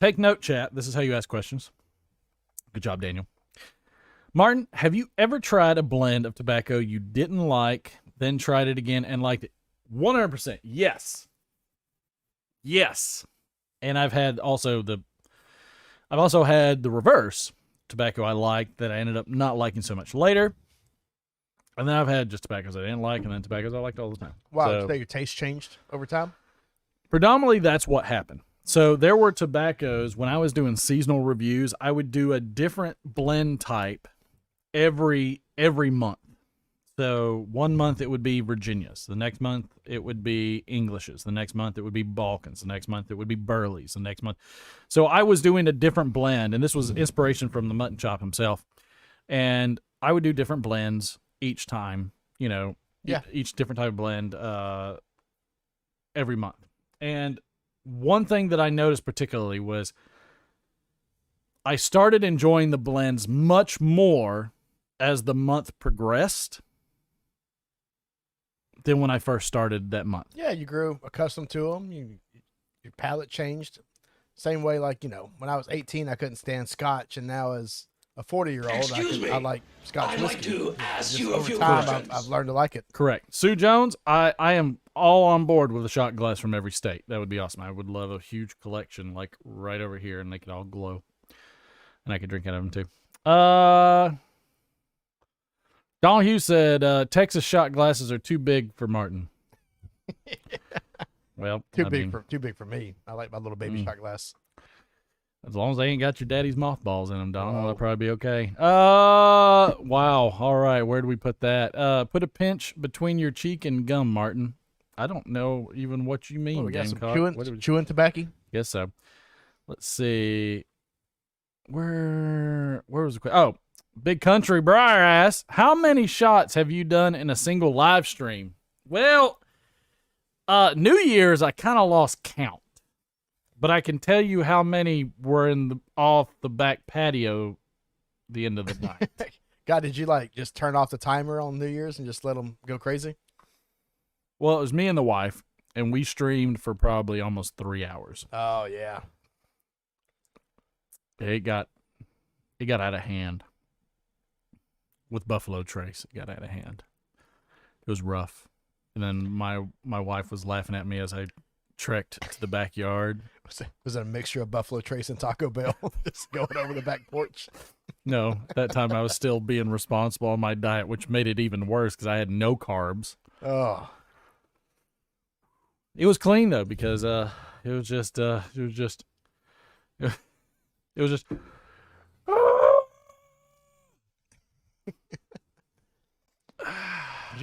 Take note, chat. This is how you ask questions. Good job, Daniel. Martin, have you ever tried a blend of tobacco you didn't like, then tried it again and liked it? 100%. Yes. Yes. And I've also had the reverse tobacco I liked that I ended up not liking so much later. And then I've had just tobaccos I didn't like, and then tobaccos I liked all the time. Wow, So, so your taste changed over time? predominantly, that's what happened. So there were tobaccos, when I was doing seasonal reviews, I would do a different blend type every month. So 1 month it would be Virginias. The next month it would be Englishes. The next month it would be Balkans. The next month it would be Burleys. The next month. So I was doing a different blend, and this was inspiration from the mutton chop himself. And I would do different blends each time, each different type of blend every month. And one thing that I noticed particularly was I started enjoying the blends much more as the month progressed than when I first started that month. Yeah, you grew accustomed to them. Your palate changed. Same way, like, when I was 18, I couldn't stand Scotch, and now as a 40-year-old, I like Scotch I'd whiskey. like to ask you a over few time, questions. I've learned to like it. Correct. Sue Jones, I am all on board with a shot glass from every state. That would be awesome. I would love a huge collection like right over here, and they could all glow. And I could drink out of them too. Don Hughes said Texas shot glasses are too big for Martin. Well, Too big for me. I like my little baby shot glass. As long as they ain't got your daddy's mothballs in them, Don, that'll probably be okay. Wow. All right, where do we put that? Put a pinch between your cheek and gum, Martin. I don't know even what you mean, We got some Gamecock. chewing tobacco. Guess so. Let's see. Where was the question? Oh, Big Country Briar asks, how many shots have you done in a single live stream? Well, New Year's, I kind of lost count. But I can tell you how many were off the back patio the end of the night. God, did you just turn off the timer on New Year's and just let them go crazy? Well, it was me and the wife, and we streamed for probably almost 3 hours. Oh, yeah. It got out of hand. With Buffalo Trace, it got out of hand. It was rough. And then my wife was laughing at me as I trekked to the backyard. Was it a mixture of Buffalo Trace and Taco Bell just going over the back porch? No, that time I was still being responsible on my diet, which made it even worse because I had no carbs. Oh. It was clean though because it was just Did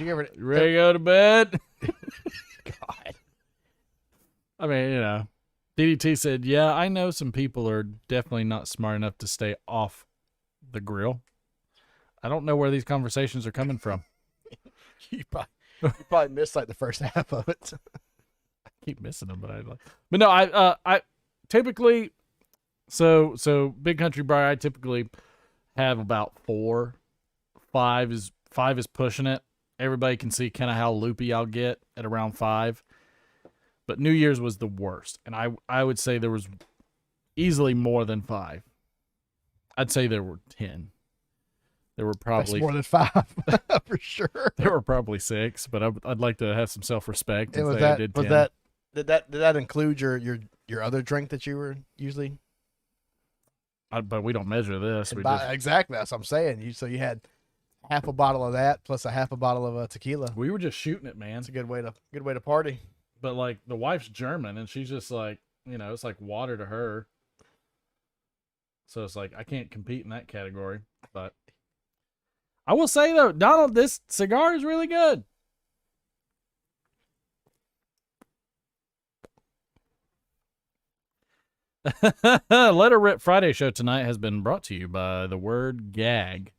you ever ready to go to bed? God. I mean, DDT said, yeah, I know some people are definitely not smart enough to stay off the grill. I don't know where these conversations are coming from. You probably missed the first half of it. I keep missing them, but no, I typically, so Big Country Briar, I typically have about 4. 5 is pushing it. Everybody can see kind of how loopy I'll get at around 5. But New Year's was the worst. And I would say there was easily more than 5. I'd say there were 10. There were probably That's more than 5 for sure. There were probably 6, but I'd like to have some self-respect and And say I did 10. did that include your other drink that you were usually? But we don't measure this. Exactly, that's what I'm saying. So you had half a bottle of that plus a half a bottle of tequila. We were just shooting it, man. It's a good way to party. But the wife's German, and she's just it's like water to her. So it's I can't compete in that category. But I will say though, Donald, this cigar is really good. Let Her Rip Friday show tonight has been brought to you by the word gag.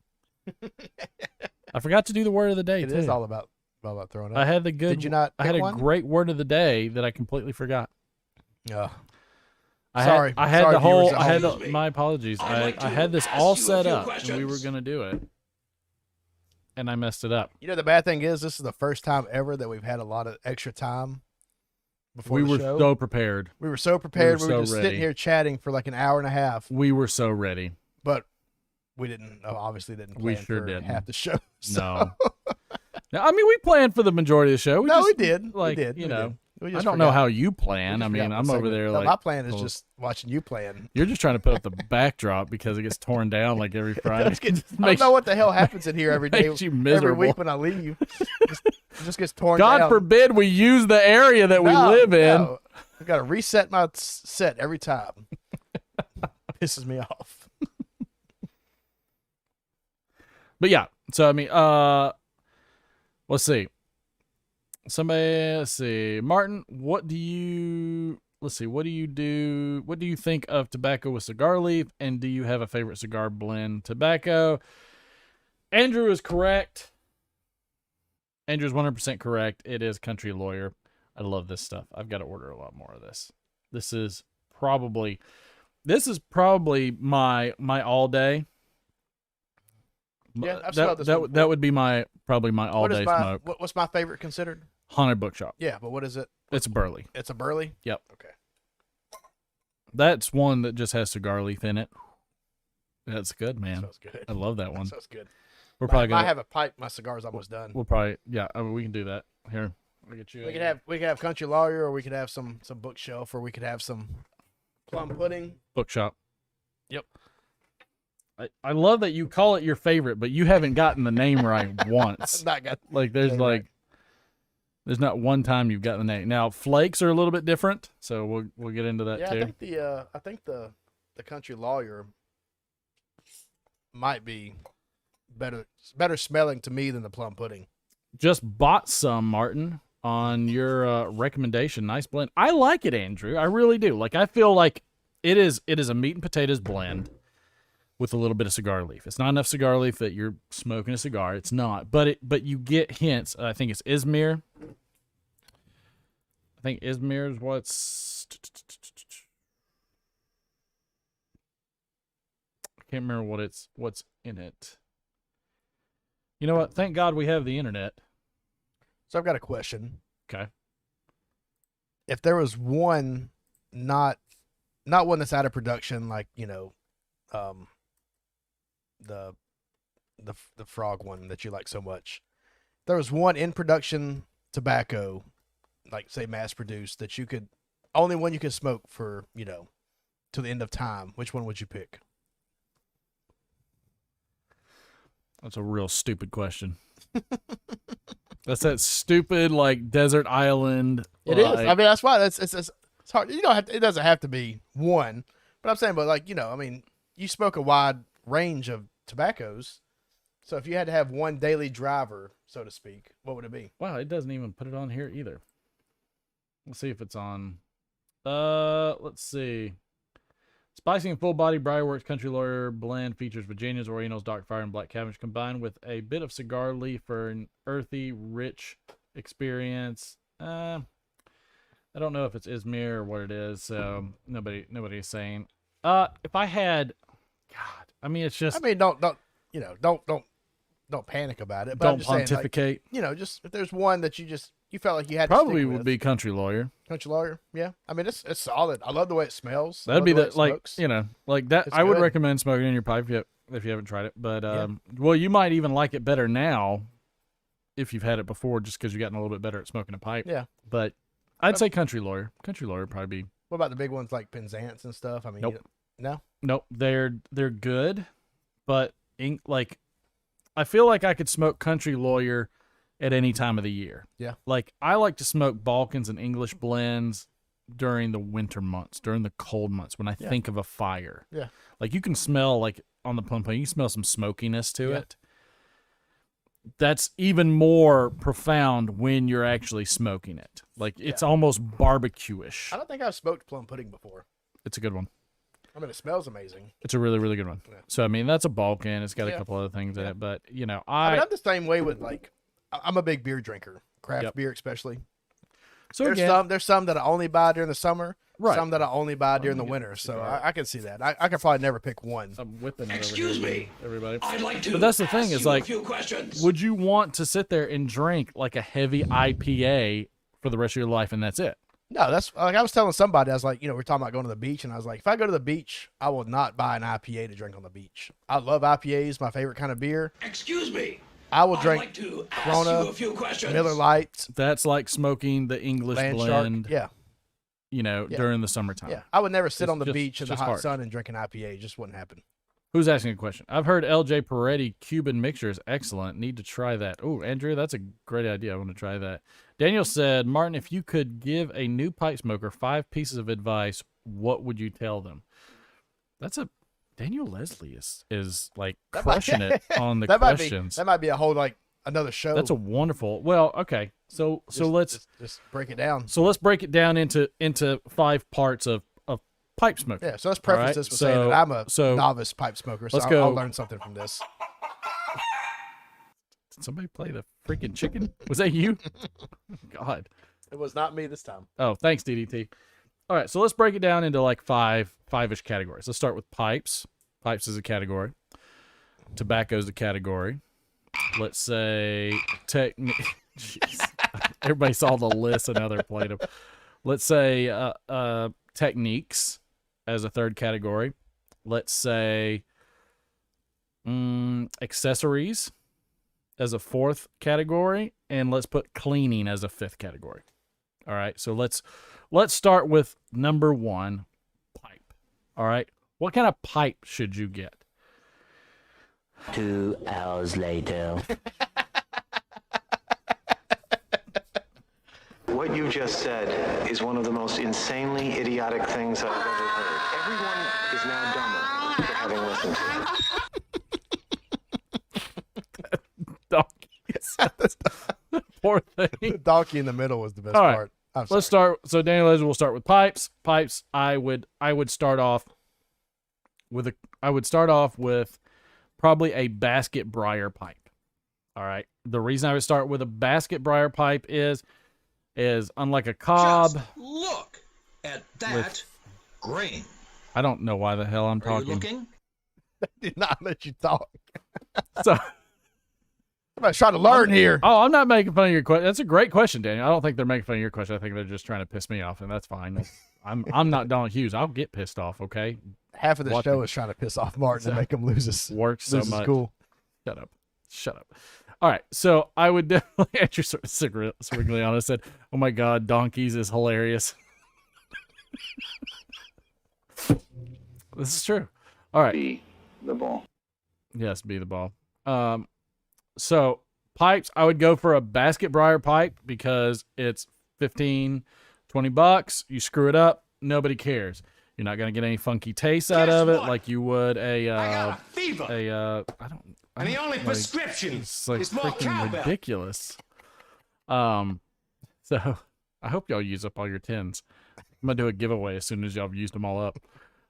I forgot to do the word of the day It too. is all about throwing up. I had the good. Did you not? I had pick a one? great word of the day that I completely forgot. Oh. I Sorry. had Sorry, the whole. viewers at I had home. my apologies. I'd like I to had this ask all you a set few up, and we were questions. gonna do it, and I messed it up. The bad thing is this is the first time ever that we've had a lot of extra time before We the were show. so prepared. We were so prepared. We We were were so just ready. sitting here chatting for an hour and a half, We were so ready. but we obviously didn't plan We sure for didn't. half the show. So. No. Now, I mean, we planned for the majority of the show. We did. Like, we did. you we know, did. We I just don't know forgot. how you plan. I mean, I'm over there No, like my plan is well, just watching you plan. You're just trying to put up the backdrop because it gets torn down like every Friday. I don't know what the hell happens in here every day. Makes you Every miserable. week when I leave, it just gets torn God down. forbid we use the area that we live in. No. I've got to reset my set every time. Pisses me off. But yeah, so I mean, let's see. Let's see. Martin, what do you do? What do you think of tobacco with cigar leaf? And do you have a favorite cigar blend tobacco? Andrew is correct. Andrew's 100% correct. It is Country Lawyer. I love this stuff. I've got to order a lot more of this. This is probably my all day. Yeah, I've smelled this one that would be probably my all day smoke. What's my favorite considered? Haunted Bookshop. Yeah, but what is it? It's a Burley. It's a Burley? Yep. Okay. That's one that just has cigar leaf in it. That's good, man. Smells good. I love that one. Smells good. We're probably I gonna. have a pipe. My cigar's almost done. We'll probably I mean, we can do that here. I'll get you. We could have Country Lawyer, or we could have some bookshelf, or we could have some plum pudding. Bookshop. Yep. I love that you call it your favorite, but you haven't gotten the name right once. Not got Like there's name like right. there's not one time you've gotten the name. Now flakes are a little bit different, so we'll get into that Yeah, too. I think the Country Lawyer might be better smelling to me than the plum pudding. Just bought some, Martin, on your recommendation. Nice blend. I like it, Andrew. I really do. Like I feel like it is a meat and potatoes blend with a little bit of cigar leaf. It's not enough cigar leaf that you're smoking a cigar. It's not, but you get hints. I think it's Izmir. I think Izmir is what's. I can't remember what's in it. You know what? Thank God we have the internet. So I've got a question. Okay. If there was one, not one that's out of production, like the frog one that you like so much. If there was one in production tobacco, like say mass produced, that you could only one you could smoke for till the end of time. Which one would you pick? That's a real stupid question. That's that stupid like desert island. It is. I mean, that's why it's hard. You don't have to, it doesn't have to be one, but I'm saying, but like I mean, you smoke a wide range of tobaccos. So if you had to have one daily driver, so to speak, what would it be? Wow, it doesn't even put it on here either. Let's see if it's on. Let's see. Spicy and full body Briarworks Country Lawyer blend features Virginia's, Orientals, Dark Fire, and Black Cabbage combined with a bit of cigar leaf for an earthy, rich experience. I don't know if it's Izmir or what it is, so nobody's saying. If I had, God, I mean, it's just. I mean, don't panic about it. But don't I'm just saying, pontificate. like, just if there's one that you felt like you had Probably to stick would with. Be Country Lawyer. Country Lawyer. Yeah, I mean it's solid. I love the way it smells. That'd be the way the it like smokes. like that. It's I would good. recommend smoking in your pipe if you haven't tried it. But well, you might even like it better now if you've had it before, just because you've gotten a little bit better at smoking a pipe. Yeah, but I'd say Country Lawyer. Country Lawyer would probably be. What about the big ones like Penzance and stuff? I mean, Nope. No. Nope, they're good, but like I feel like I could smoke Country Lawyer at any time of the year. Yeah. Like I like to smoke Balkans and English blends during the winter months, during the cold months when I think of a fire. Yeah. Like you can smell like on the plum pudding, you smell some smokiness to Yeah. it. That's even more profound when you're actually smoking it. Like it's almost barbecue-ish. I don't think I've smoked plum pudding before. It's a good one. I mean, it smells amazing. It's a really, really good one. Yeah. So, I mean, that's a Balkan. It's got a Yeah. couple other things in it, but, I mean, I'm the same way with like, I'm a big beer drinker, craft Yep. beer especially. so There's again, there's some that I only buy during the summer, Right. some that I only buy during the get winter. the So cigar. I can see that. I could probably never pick one. I'm whipping it Excuse over here, me. everybody. I'd like to But that's the thing ask is you like, a few questions. would you want to sit there and drink like a heavy IPA for the rest of your life and that's it? No, that's like I was telling somebody. I was like, we're talking about going to the beach, and I was like, if I go to the beach, I will not buy an IPA to drink on the beach. I love IPAs, my favorite kind of beer. Excuse me. I will drink Corona, Miller Lite, That's like smoking the English Land blend. Shark. Yeah. You know, Yeah. during the summertime. Yeah. I would never sit It's on the just- beach in the just hot harsh. sun and drink an IPA. It just wouldn't happen. Who's asking a question? I've heard LJ Peretti Cuban mixture is excellent. Need to try that. Oh, Andrew, that's a great idea. I want to try that. Daniel said, Martin, if you could give a new pipe smoker 5 pieces of advice, what would you tell them? That's a Daniel Leslie is like crushing it on the questions. That might be a whole like another show. That's a wonderful. Well, okay. So let's just break it down. So let's break it down into 5 parts of pipe smoking. Yeah, so let's preface right? this with saying that I'm a novice pipe smoker, so I'll learn something from this. Did somebody play the freaking chicken? Was that you? God. It was not me this time. Oh, thanks, DDT. All right, so let's break it down into like five-ish categories. Let's start with pipes. Pipes is a category. Tobacco is a category. Let's say Jeez. Everybody saw the list and now they're playing them. Let's say techniques as a third category. Let's say accessories as a fourth category, and let's put cleaning as a 5th category. All right, so let's start with number 1, pipe. All right, what kind of pipe should you get? 2 hours later. What you just said is one of the most insanely idiotic things I've ever heard. Everyone is now dumber for having listened to it. Donkey. Poor thing. The donkey in the middle was the best All right. part. Let's start. So Daniel Leslie will start with pipes. Pipes. I would start off with probably a basket briar pipe. All right. The reason I would start with a basket briar pipe is unlike a cob. Just look at that grain. I don't know why the hell I'm Are you talking. looking? I did not let you talk. So I'm trying to learn here. Oh, I'm not making fun of your question. That's a great question, Daniel. I don't think they're making fun of your question. I think they're just trying to piss me off, and that's fine. I'm not Don Hughes. I'll get pissed off. Okay. Half of the show is trying to piss off Martin and make him lose his work so much. Cool. Shut up. All right, so I would definitely. Andrew Srigliano said, "Oh my God, donkeys is hilarious." This is true. All right. Be the ball. Yes, be the ball. So pipes, I would go for a basket briar pipe because it's $15, $20. You screw it up, nobody cares. You're not gonna get any funky taste out of it like you would I got a fever. And the only prescription is more cowbell. Ridiculous. So I hope y'all use up all your tins. I'm gonna do a giveaway as soon as y'all have used them all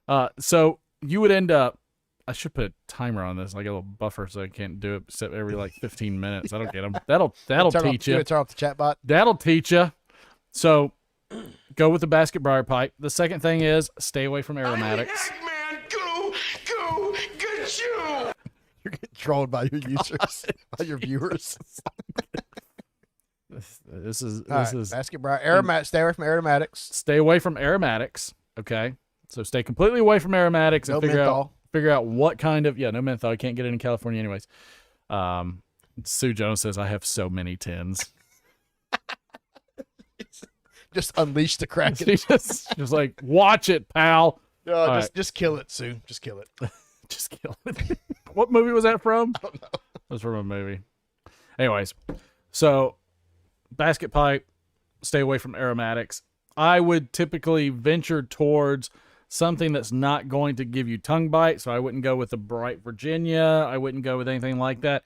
up. So you would end up. I should put a timer on this, like a little buffer, so I can't do it except every like 15 minutes. I don't get them. That'll teach you. Turn off the chat bot. That'll teach you. So go with the basket briar pipe. The second thing is stay away from aromatics. Man, go, get you. You're getting trolled by your users, by your viewers. This is basket briar. Aromat. Stay away from aromatics. Stay away from aromatics. Okay, so stay completely away from aromatics and figure out what kind of no menthol. You can't get it in California anyways. Sue Jones says I have so many tins. Just unleash the Kraken. just like watch it, pal. Just kill it, Sue. Just kill it. Just kill it. What movie was that from? I don't know. It was from a movie. Anyways, so basket pipe, stay away from aromatics. I would typically venture towards something that's not going to give you tongue bite, so I wouldn't go with a Bright Virginia. I wouldn't go with anything like that.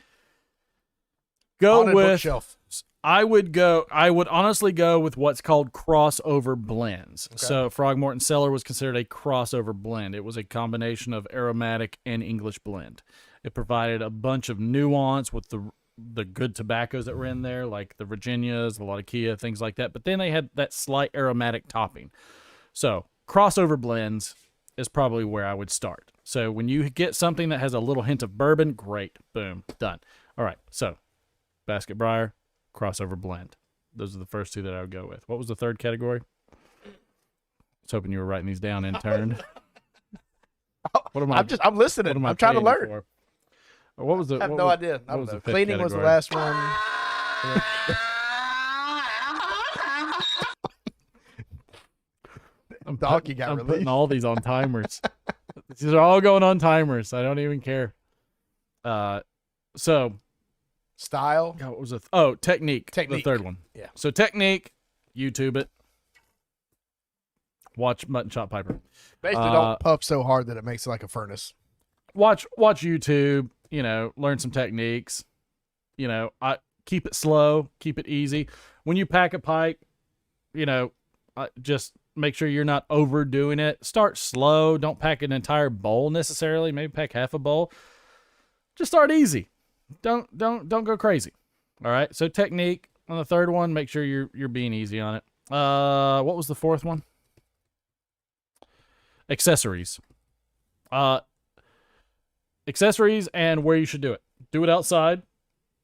I would honestly go with what's called crossover blends. Okay. So Frog Morton Cellar was considered a crossover blend. It was a combination of aromatic and English blend. It provided a bunch of nuance with the good tobaccos that were in there, like the Virginias, the Latakia, things like that. But then they had that slight aromatic topping. So crossover blends is probably where I would start. So when you get something that has a little hint of bourbon, great. Boom. Done. All right. So basket briar, crossover blend. Those are the first 2 that I would go with. What was the third category? I was hoping you were writing these down in turn. What am I? I'm listening. I'm trying to learn. What was the? I have what no was- idea. I what don't was the know. fifth Cleaning was the category? last one. And then- Donkey got I'm released. putting all these on timers. These are all going on timers. I don't even care. So Style. God, what was it? Technique. Technique. The third one. Yeah. So technique, YouTube it. Watch Mutton Chop Piper. Basically, don't puff so hard that it makes it like a furnace. Watch YouTube. Learn some techniques. I keep it slow, keep it easy. When you pack a pipe, just make sure you're not overdoing it. Start slow. Don't pack an entire bowl necessarily. Maybe pack half a bowl. Just start easy. Don't go crazy. All right. So technique on the third one. Make sure you're being easy on it. What was the fourth one? Accessories. Accessories and where you should do it. Do it outside.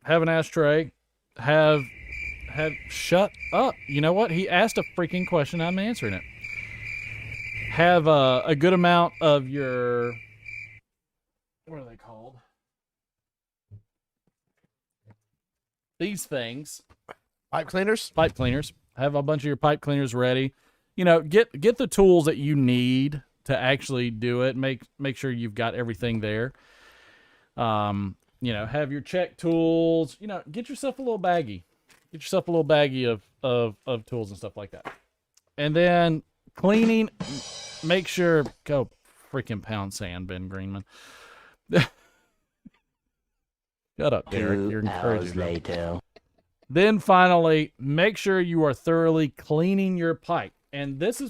Have an ashtray. Have shut up. You know what? He asked a freaking question. I'm answering it. Have a good amount of your, what are they called? These things. Pipe cleaners. Pipe cleaners. Have a bunch of your pipe cleaners ready. Get the tools that you need to actually do it. Make sure you've got everything there. Have your check tools. Get yourself a little baggie. Get yourself a little baggie of tools and stuff like that. And then cleaning, make sure, go freaking pound sand, Ben Greenman. Shut up, Derek. You're encouraging me. later. Then finally, make sure you are thoroughly cleaning your pipe. And this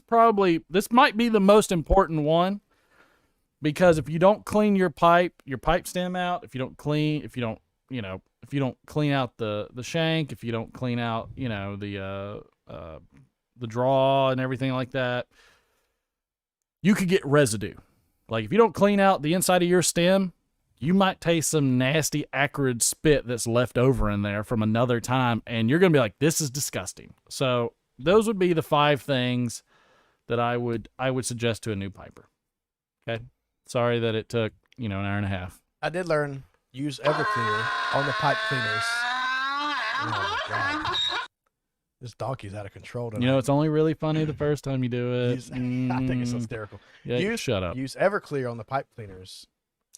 might be the most important one, because if you don't clean your pipe stem out, if you don't clean out the shank, if you don't clean out, the draw and everything like that, you could get residue. Like if you don't clean out the inside of your stem, you might taste some nasty, acrid spit that's left over in there from another time, and you're going to be like, this is disgusting. So those would be the 5 things that I would suggest to a new piper. Okay? Sorry that it took, an hour and a half. I did learn use Everclear on the pipe cleaners. Oh my God. This donkey's out of control tonight. It's only really funny the first time you do it. I think it's hysterical. Yeah, shut up. Use Everclear on the pipe cleaners.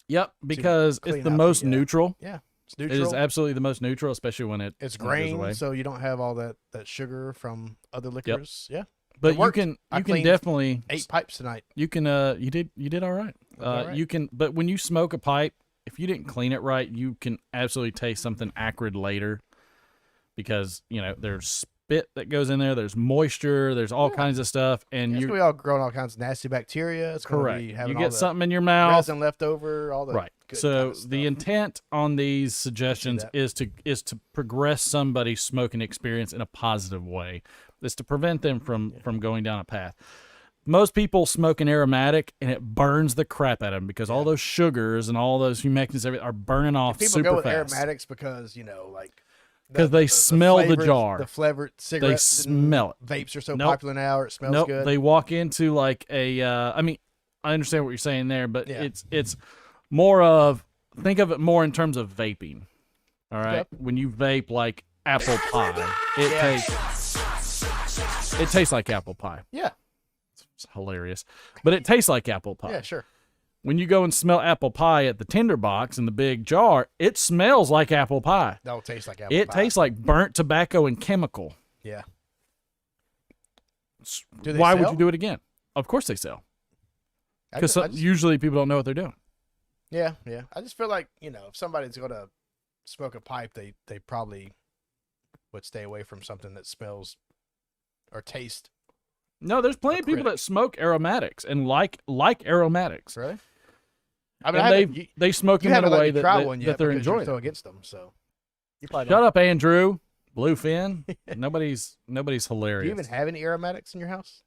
Yep, because clean it's the out most the, neutral. Yeah, it's It neutral. is absolutely the most neutral, especially when It's when it goes grain, away. so you don't have all that sugar from other liquors. Yeah, But you worked. can I cleaned definitely 8 pipes tonight. you can you did all right. All right. You can, but when you smoke a pipe, if you didn't clean it right, you can absolutely taste something acrid later, because there's spit that goes in there, there's moisture, there's all kinds of stuff, and We all growing all kinds of nasty bacteria. It's gonna correct. be You having all get the something in your mouth, resin left over, all the right. good So kind of stuff. the intent on these suggestions that. is to progress somebody's smoking experience in a positive way. Is to prevent them from going down a path. Most people smoke an aromatic and it burns the crap out of them, because all those sugars and all those humectants are burning off people super go with fast. aromatics because Because they smell the flavors, jar. the flavored cigarettes. and smell it. Vapes are so Nope. popular now. Or it smells Nope, good. they walk into like a. I understand what you're saying there, but Yeah. it's more of, think of it more in terms of vaping. All right, Yep. when you vape like apple pie, it tastes like apple pie. Yeah. It's hilarious, but it tastes like apple pie. Yeah, sure. When you go and smell apple pie at the tinderbox in the big jar, it smells like apple pie. Don't taste like apple It pie. tastes like burnt tobacco and chemical. Yeah. Do they Why would sell? you do it again? Of course they sell. I Because just- usually people don't know what they're doing. Yeah, yeah. I just feel like, if somebody's going to smoke a pipe, they probably would stay away from something that smells or tastes. No, there's plenty of people that smoke aromatics and like aromatics. Really? And they smoke you them in a haven't let way me that, try that, one that yet they're because you're enjoying. so against them, so. You probably Shut don't. up, Andrew. Bluefin. Nobody's hilarious. Do you even have any aromatics in your house?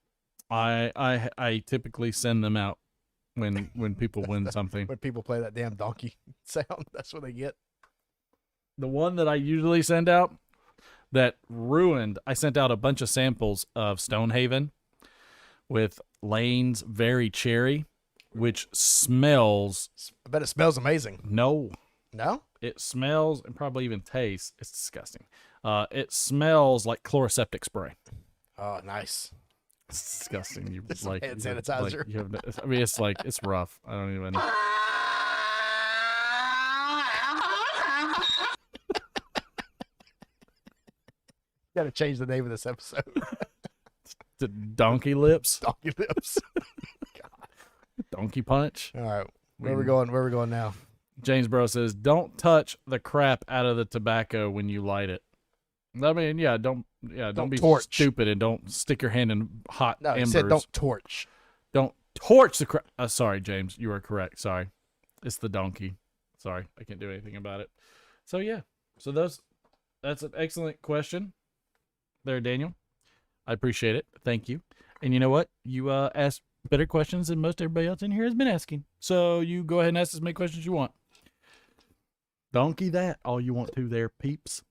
I typically send them out when people win something. When people play that damn donkey sound, that's what they get. The one that I usually send out that ruined, I sent out a bunch of samples of Stonehaven with Lane's Very Cherry, which smells. I bet it smells amazing. No. No? It smells and probably even tastes. It's disgusting. It smells like chloroseptic spray. Oh, nice. It's disgusting. You This is like hand you have- sanitizer. like, you have no- I mean, it's like it's rough. I don't even. Gotta change the name of this episode. The donkey lips, Donkey lips. donkey punch. All right. Where we going? Where we going now? James Bro says, "Don't touch the crap out of the tobacco when you light it." I mean, don't be torch. stupid and don't stick your hand in hot No, he embers. said don't torch. Don't torch the crap. Sorry, James, you are correct. Sorry, it's the donkey. Sorry, I can't do anything about it. So yeah, that's an excellent question, there, Daniel. I appreciate it. Thank you. And you know what? You asked better questions than most everybody else in here has been asking. So you go ahead and ask as many questions you want. Donkey that all you want to there, peeps.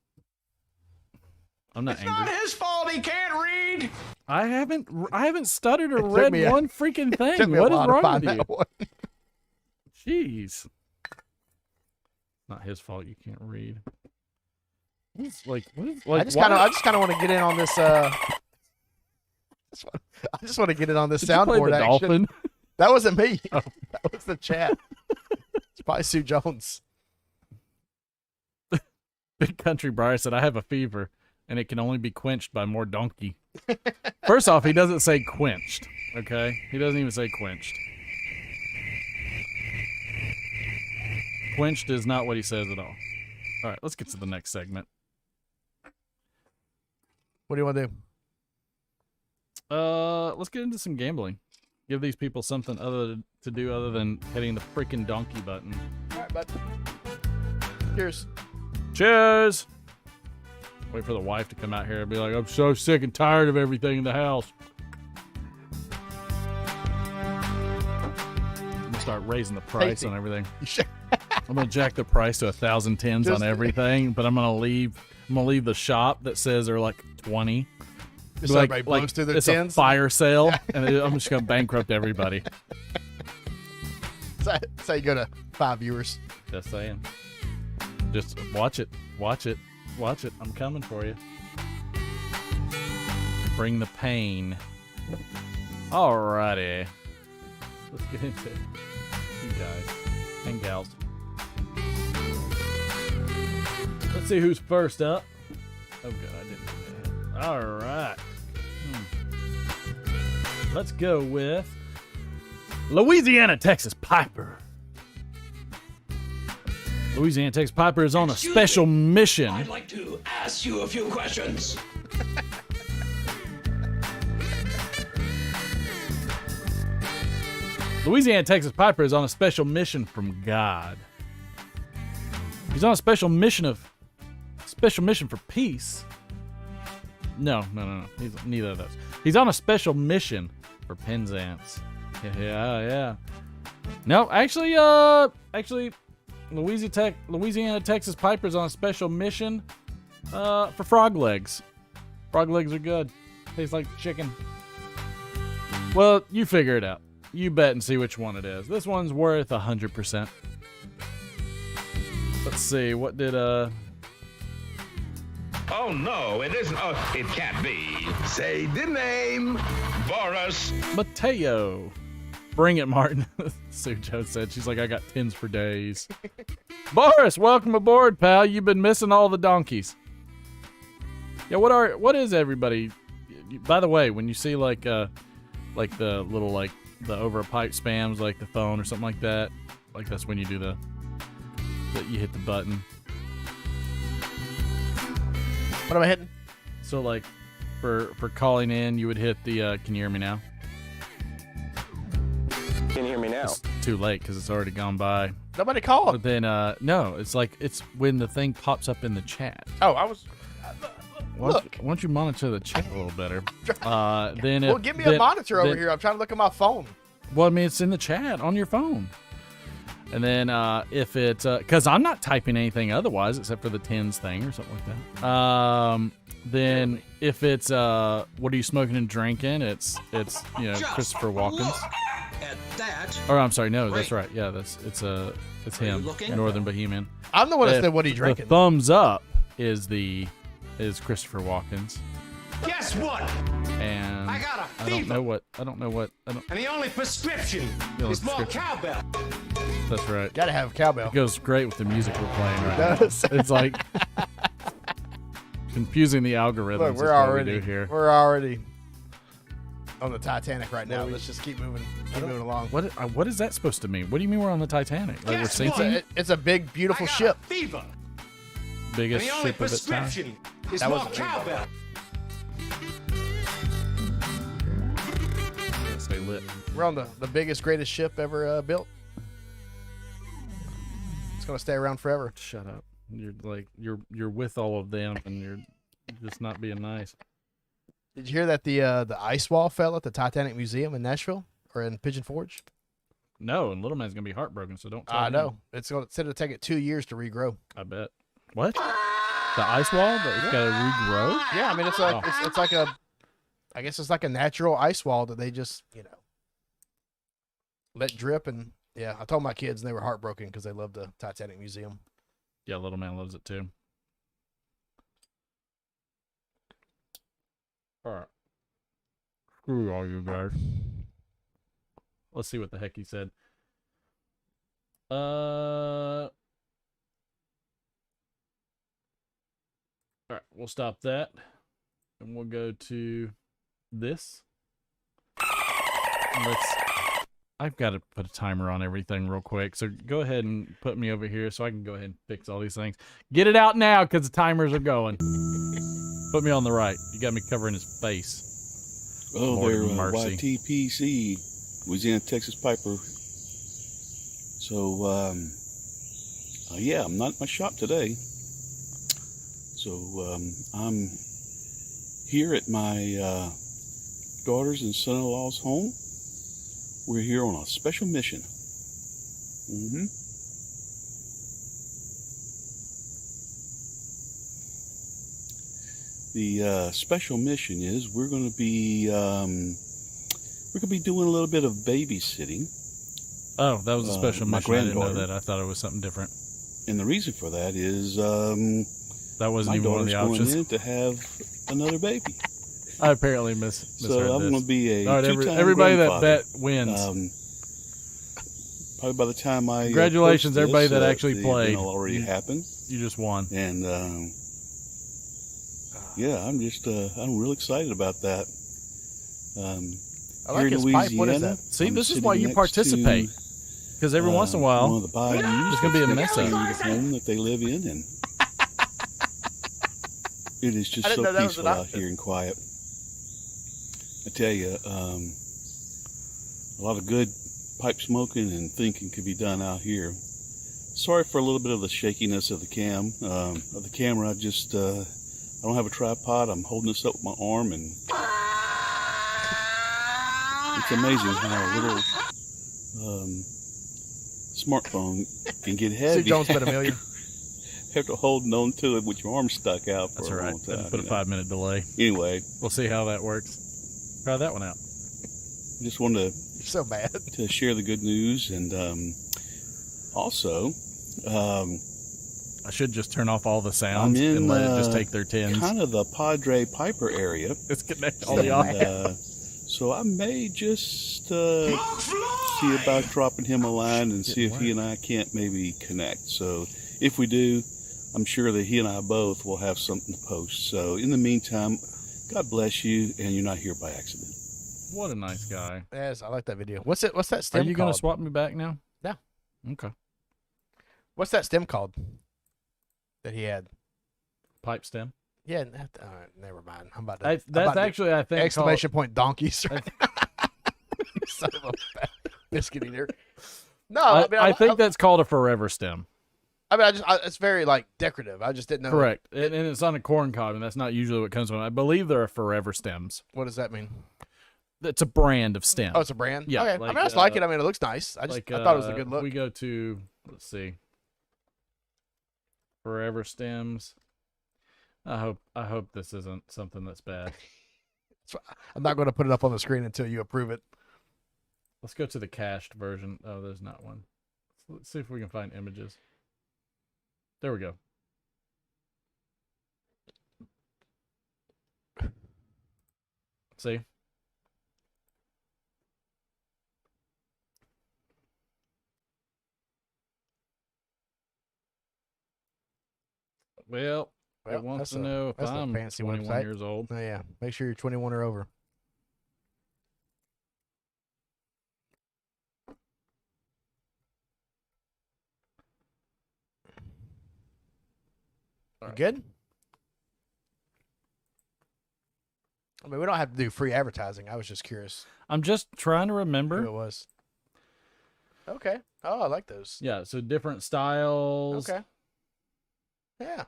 I'm not angry. Not his fault he can't read. I haven't stuttered or It took read me a- one freaking Took thing. me a What is while to wrong find with you? that one. Jeez. Not his fault you can't read. What is, I just kind of want to get in on this. I just want to get in on this Did you play soundboard the action. dolphin? That wasn't me. Oh. That was the chat. It's probably Sue Jones. Big Country Briar said, "I have a fever, and it can only be quenched by more donkey." First off, he doesn't say quenched. Okay, he doesn't even say quenched. Quenched is not what he says at all. All right, let's get to the next segment. What do you want to do? Let's get into some gambling. Give these people something to do other than hitting the freaking donkey button. All right, bud. Cheers. Cheers! Wait for the wife to come out here and be like, "I'm so sick and tired of everything in the house." I'm gonna start raising the price Tasty. on everything. You sure? I'm gonna jack the price to 1,010s Just- on everything, but I'm gonna leave the shop that says they're like 20. Just so everybody blows through their it's tins. a fire sale, and I'm just gonna bankrupt everybody. That's how you go to 5 viewers. Just saying. Just watch it. Watch it. Watch it. I'm coming for you. Bring the pain. Alrighty. Let's get into it. You guys and gals. Let's see who's first up. Oh, good. I didn't do that. Alright. Let's go with Louisiana, Texas Piper. Louisiana, Texas Piper is on a special mission. I'd like to ask you a few questions. Louisiana, Texas Piper is on a special mission from God. He's on a special mission for peace. No. He's neither of those. He's on a special mission for Penzance. Yeah. No, actually, Louisiana, Texas Piper's on a special mission for frog legs. Frog legs are good. Tastes like chicken. Well, you figure it out. You bet and see which one it is. This one's worth 100%. Let's see. What did Oh no, it isn't. Oh, it can't be. Say the name. Boris. Mateo? Bring it, Martin. Sue Jones said. She's like, "I got tins for days." Boris, welcome aboard, pal. You've been missing all the donkeys. Yeah, what is everybody? By the way, when you see like the little like the over a pipe spams like the phone or something like that, like that's when you do that you hit the button. What am I hitting? So like for calling in, you would hit the can you hear me now? Can you hear me now? It's too late because it's already gone by. Nobody called. But then no, it's when the thing pops up in the chat. Oh, I was. Why don't you monitor the chat a little better? Then Well, give me a monitor over here. I'm trying to look at my phone. Well, I mean, it's in the chat on your phone. And then if it's because I'm not typing anything otherwise except for the tens thing or something like that. Then if it's what are you smoking and drinking? It's Christopher Walken's. At that, Or I'm sorry, no, that's Great. right. Yeah, it's him, looking? Northern Bohemian. I'm the one that Uh, said, "What are you the drinking?" thumbs up is Christopher Walken's, guess what? and I got a I don't fever. know what I don't. And the only prescription The only is more prescription. cowbell. That's right. Gotta have a cowbell. It goes great with the music we're playing right now. Does. It's like confusing the algorithms. Look, is what we do here. we're already on the Titanic right now. Let's just keep moving along. What is that supposed to mean? What do you mean we're on the Titanic? Like we're Guess sinking? what? It's a big, beautiful I got ship. a fever. And Biggest the only ship of its time. prescription is That more wasn't Ray Vaughan. cowbell. Yeah, stay lit. We're on the biggest, greatest ship ever built. It's gonna stay around forever. Shut up. You're with all of them, and you're just not being nice. Did you hear that the ice wall fell at the Titanic Museum in Nashville or in Pigeon Forge? No, and Little Man's gonna be heartbroken, so don't tell I him. know. It's gonna take it 2 years to regrow. I bet. What? The ice wall? It's got to regrow? Yeah, I mean it's like I guess it's like a natural ice wall that they just let drip. And yeah, I told my kids and they were heartbroken because they love the Titanic Museum. Yeah, Little Man loves it too. All right. Screw all you guys. Let's see what the heck he said. All right, we'll stop that. And we'll go to this. I've got to put a timer on everything real quick. So go ahead and put me over here so I can go ahead and fix all these things. Get it out now because the timers are going. Put me on the right. You got me covering his face. Oh, Lord they're of mercy. YTPC, Louisiana Texas Piper. So, yeah, I'm not at my shop today. So, I'm here at my daughter's and son-in-law's home. We're here on a special mission. The special mission is we're going to be doing a little bit of babysitting. Oh, that was a special my mission. I didn't know granddaughter. that. I thought it was something different. And the reason for that is That wasn't my even one of daughter's the going options. in to have another baby. I apparently misheard So I'm this. going to be a All right, two-time everybody that grandfather. bet wins. Probably by the time I Congratulations, post everybody this, that actually the played. event will already happen. You just won. And yeah, I'm real excited about that. I like here in his pipe. What is Louisiana, that? See, I'm this is sitting why you next participate. to, Because every once in a while, one of the bayous there's going to be a mess that's up. next to the home that they live in, and it is just I didn't so know that was peaceful an out option. here and quiet. I tell you, a lot of good pipe smoking and thinking could be done out here. Sorry for a little bit of the shakiness of the camera. I just I don't have a tripod. I'm holding this up with my arm, and it's amazing how a little smartphone can get heavy. Steve Jones bet $1 million. After holding on to it with your arm stuck out for That's a all right. long time. Put a 5-minute delay. Anyway, We'll see how that works. Try that one out. just wanted You're so bad. to share the good news, and also I should just turn off all the sounds I'm in and let it just take their tens. kind of the Padre Piper area. Let's connect all the audio. So I may just see about dropping him a line and see if he and I can't maybe connect. So if we do, I'm sure that he and I both will have something to post. So in the meantime, God bless you, and you're not here by accident. What a nice guy. Yes, I like that video. What's that Are stem you going to called? swap me back now? Yeah. Okay. What's that stem called that he had? Pipe stem. Yeah, never mind. I'm about to. That's I'm about to- actually, I think, exclamation point donkeys. Right? You son of a biscuit eater. No, I think that's called a forever stem. I mean, it's very like decorative. I just didn't know. Correct. And it's on a corn cob, and that's not usually what comes from it. I believe they're forever stems. What does that mean? It's a brand of stem. Oh, it's a brand. Yeah, Okay. like, I mean, I just like it. I mean, it looks nice. I thought it was a good look. We go to, let's see, forever stems. I hope this isn't something that's bad. I'm not going to put it up on the screen until you approve it. Let's go to the cached version. Oh, there's not one. Let's see if we can find images. There we go. See? Well, it wants to know if I'm fancy 21 website. years old. Oh, yeah. Make sure you're 21 or over. You good? I mean, we don't have to do free advertising. I was just curious I'm just trying to remember. who it was. Okay. Oh, I like those. Yeah, so different styles. Okay. Yeah.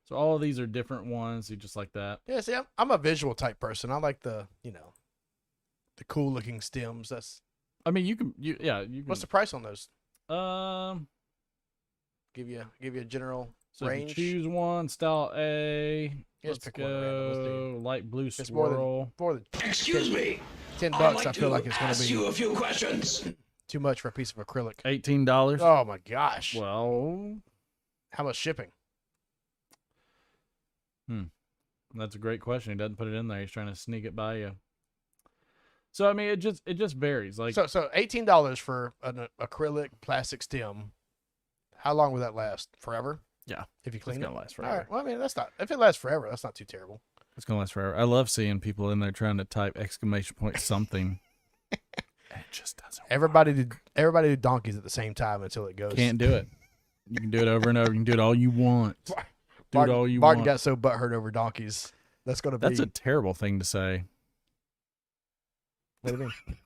So all of these are different ones. You just like that. Yeah, see, I'm a visual type person. I like the cool looking stems. That's. I mean, you can. You can. What's the price on those? Give you a general so range. If you choose one, style A. Yeah, Let's pick one random. Let's go light blue It's swirl. more than Excuse me. $10. I'd like I feel to like it's going to ask be you a few questions. too much for a piece of acrylic. $18. Oh my gosh! Well, How much shipping? that's a great question. He doesn't put it in there. He's trying to sneak it by you. So I mean, it just varies. Like So $18 for an acrylic plastic stem. How long will that last? Forever? Yeah, If you clean it's it. gonna last All forever. right. Well, I mean, that's not. If it lasts forever, that's not too terrible. It's gonna last forever. I love seeing people in there trying to type exclamation point something. And it just doesn't. Everybody do donkeys at the same time until it goes. Can't do it. You can do it over and over. You can do it all you want. Do it all you Martin want. got so butthurt over donkeys. That's gonna be. That's a terrible thing to say. What do you mean?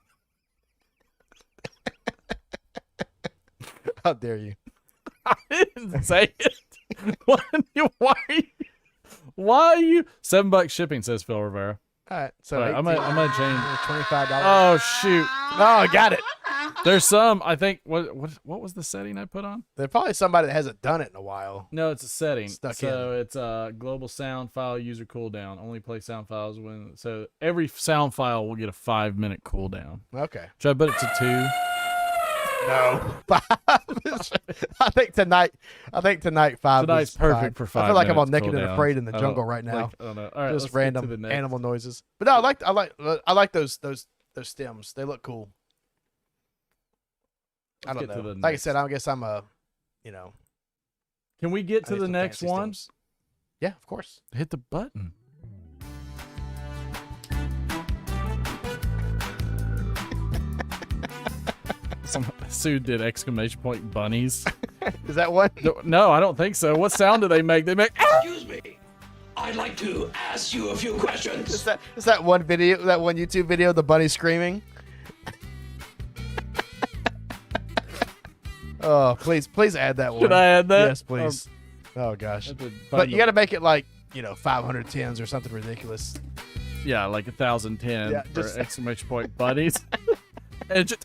How dare you? I didn't say it. Why are you? $7 shipping, says Phil Rivera. All right. So All right, I'm gonna change. $25. Oh shoot! Oh, I got it. There's some. I think what was the setting I put on? There's probably somebody that hasn't done it in a while. No, it's a setting. Stuck so it's global sound file user cooldown. Only play sound files when. So every sound file will get a 5-minute cooldown. Okay. Should I put it to 2? No. 5. I think tonight 5 Tonight's is perfect fine. for 5 I feel like I'm all minutes naked and cooldown. afraid in the I jungle don't- right now. I don't know. All right, Just let's get to random the next. animal noises. But no, I like those stems. They look cool. I Let's don't get to know. the Like I next. said, I guess I'm a, Can we get I to need the some next fancy one? stems. Yeah, of course. Hit the button. Some Sue did exclamation point bunnies. Is that one? No, I don't think so. What sound do they make? They make. Excuse me. I'd like to ask you a few questions. Is that one video? That one YouTube video? The bunny screaming. Oh, please add that one. Should I add that? Yes, please. Oh gosh. I did But find you the- got to make it like 510s or something ridiculous. Yeah, like 1,010 Yeah, for just- exclamation point buddies. And it just.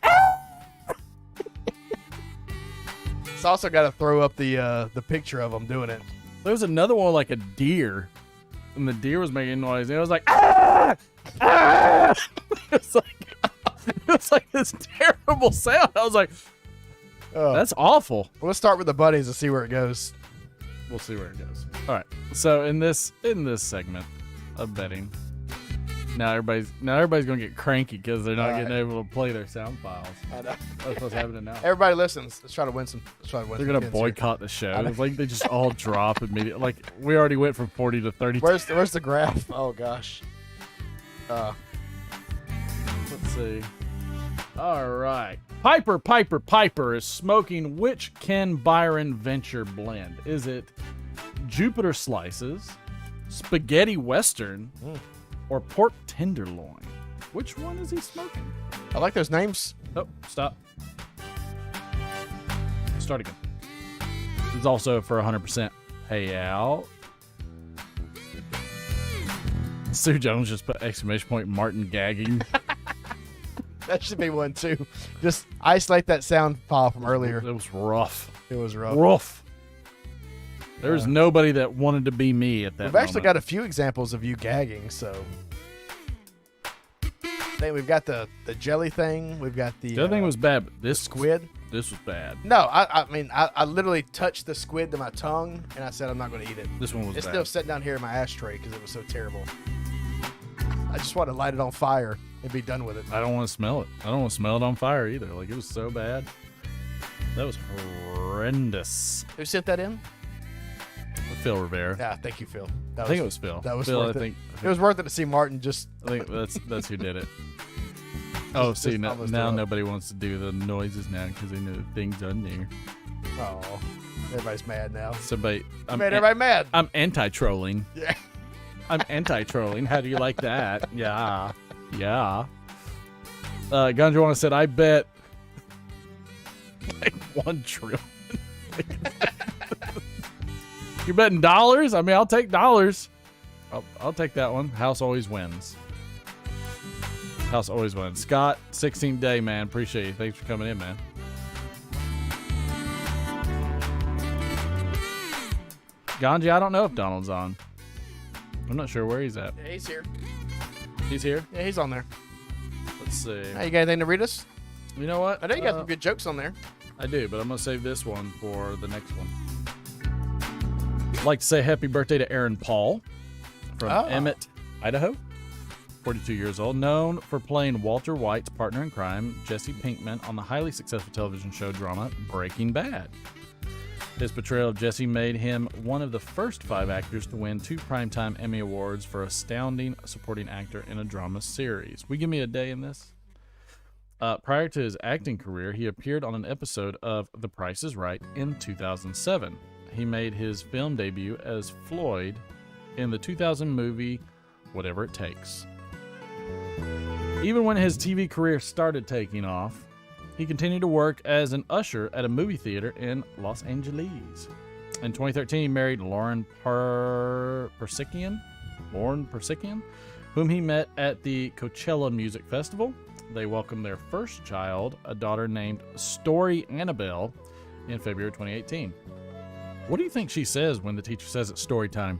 It's also got to throw up the picture of them doing it. There was another one like a deer, and the deer was making noise, and it was like, ah! Ah! It's like this terrible sound. I was like, Oh. that's awful. Well, let's start with the bunnies and see where it goes. We'll see where it goes. All right. So in this segment of betting, now everybody's gonna get cranky because they're not getting able to play their sound files. I know. That's what's happening now. Everybody listens. Let's try to win some. They're some gonna pins here. boycott the show. I know. It's like they just all drop immediately. Like we already went from 40 to 30. Where's the graph? Oh gosh. Let's see. All right. Piper is smoking which Ken Byron Venture blend? Is it Jupiter Slices, Spaghetti Western, or Pork Tenderloin? Which one is he smoking? I like those names. Oh, stop. Start again. This is also for 100% payout. Sue Jones just put exclamation point Martin gagging. That should be one too. Just isolate that sound file from earlier. It was rough. It was rough. Rough. There's nobody that wanted to be me at that We've actually moment. got a few examples of you gagging, so Then we've got the jelly thing. We've got the other thing was bad, but this squid. This was bad. No, I mean, I literally touched the squid to my tongue, and I said I'm not going to eat it. This one was It's bad. still sitting down here in my ashtray because it was so terrible. I just want to light it on fire and be done with it. I don't want to smell it. I don't want to smell it on fire either. Like, it was so bad. That was horrendous. Who sent that in? Phil Rivera. Yeah, thank you, Phil. I think it was Phil. That was Phil, worth it. It was worth it to see Martin just. I think that's who did it. Oh, see, just now almost threw up. nobody wants to do the noises now because they know the thing's on there. Oh, everybody's mad now. Somebody, Made everybody mad. I'm anti-trolling. Yeah. I'm anti-trolling. How do you like that? Yeah. Yeah. Ganjwana said, I bet like 1 trillion. You're betting dollars? I mean, I'll take dollars. I'll take that one. House always wins. House always wins. Scott, 16th day, man. Appreciate you. Thanks for coming in, man. Ganji, I don't know if Donald's on. I'm not sure where he's at. Yeah, he's here. He's here? Yeah, he's on there. Let's see. Hey, you got anything to read us? You know what? I know you got some good jokes on there. I do, but I'm going to save this one for the next one. I'd like to say happy birthday to Aaron Paul from Emmett, Idaho. 42 years old, known for playing Walter White's partner in crime, Jesse Pinkman, on the highly successful television show drama Breaking Bad. His portrayal of Jesse made him one of the first 5 actors to win 2 Primetime Emmy Awards for Astounding Supporting Actor in a Drama Series. Will you give me a day in this? Prior to his acting career, he appeared on an episode of The Price is Right in 2007. He made his film debut as Floyd in the 2000 movie Whatever It Takes. Even when his TV career started taking off, he continued to work as an usher at a movie theater in Los Angeles. In 2013, he married Lauren Persikian, whom he met at the Coachella Music Festival. They welcomed their first child, a daughter named Story Annabelle, in February 2018. What do you think she says when the teacher says it's story time?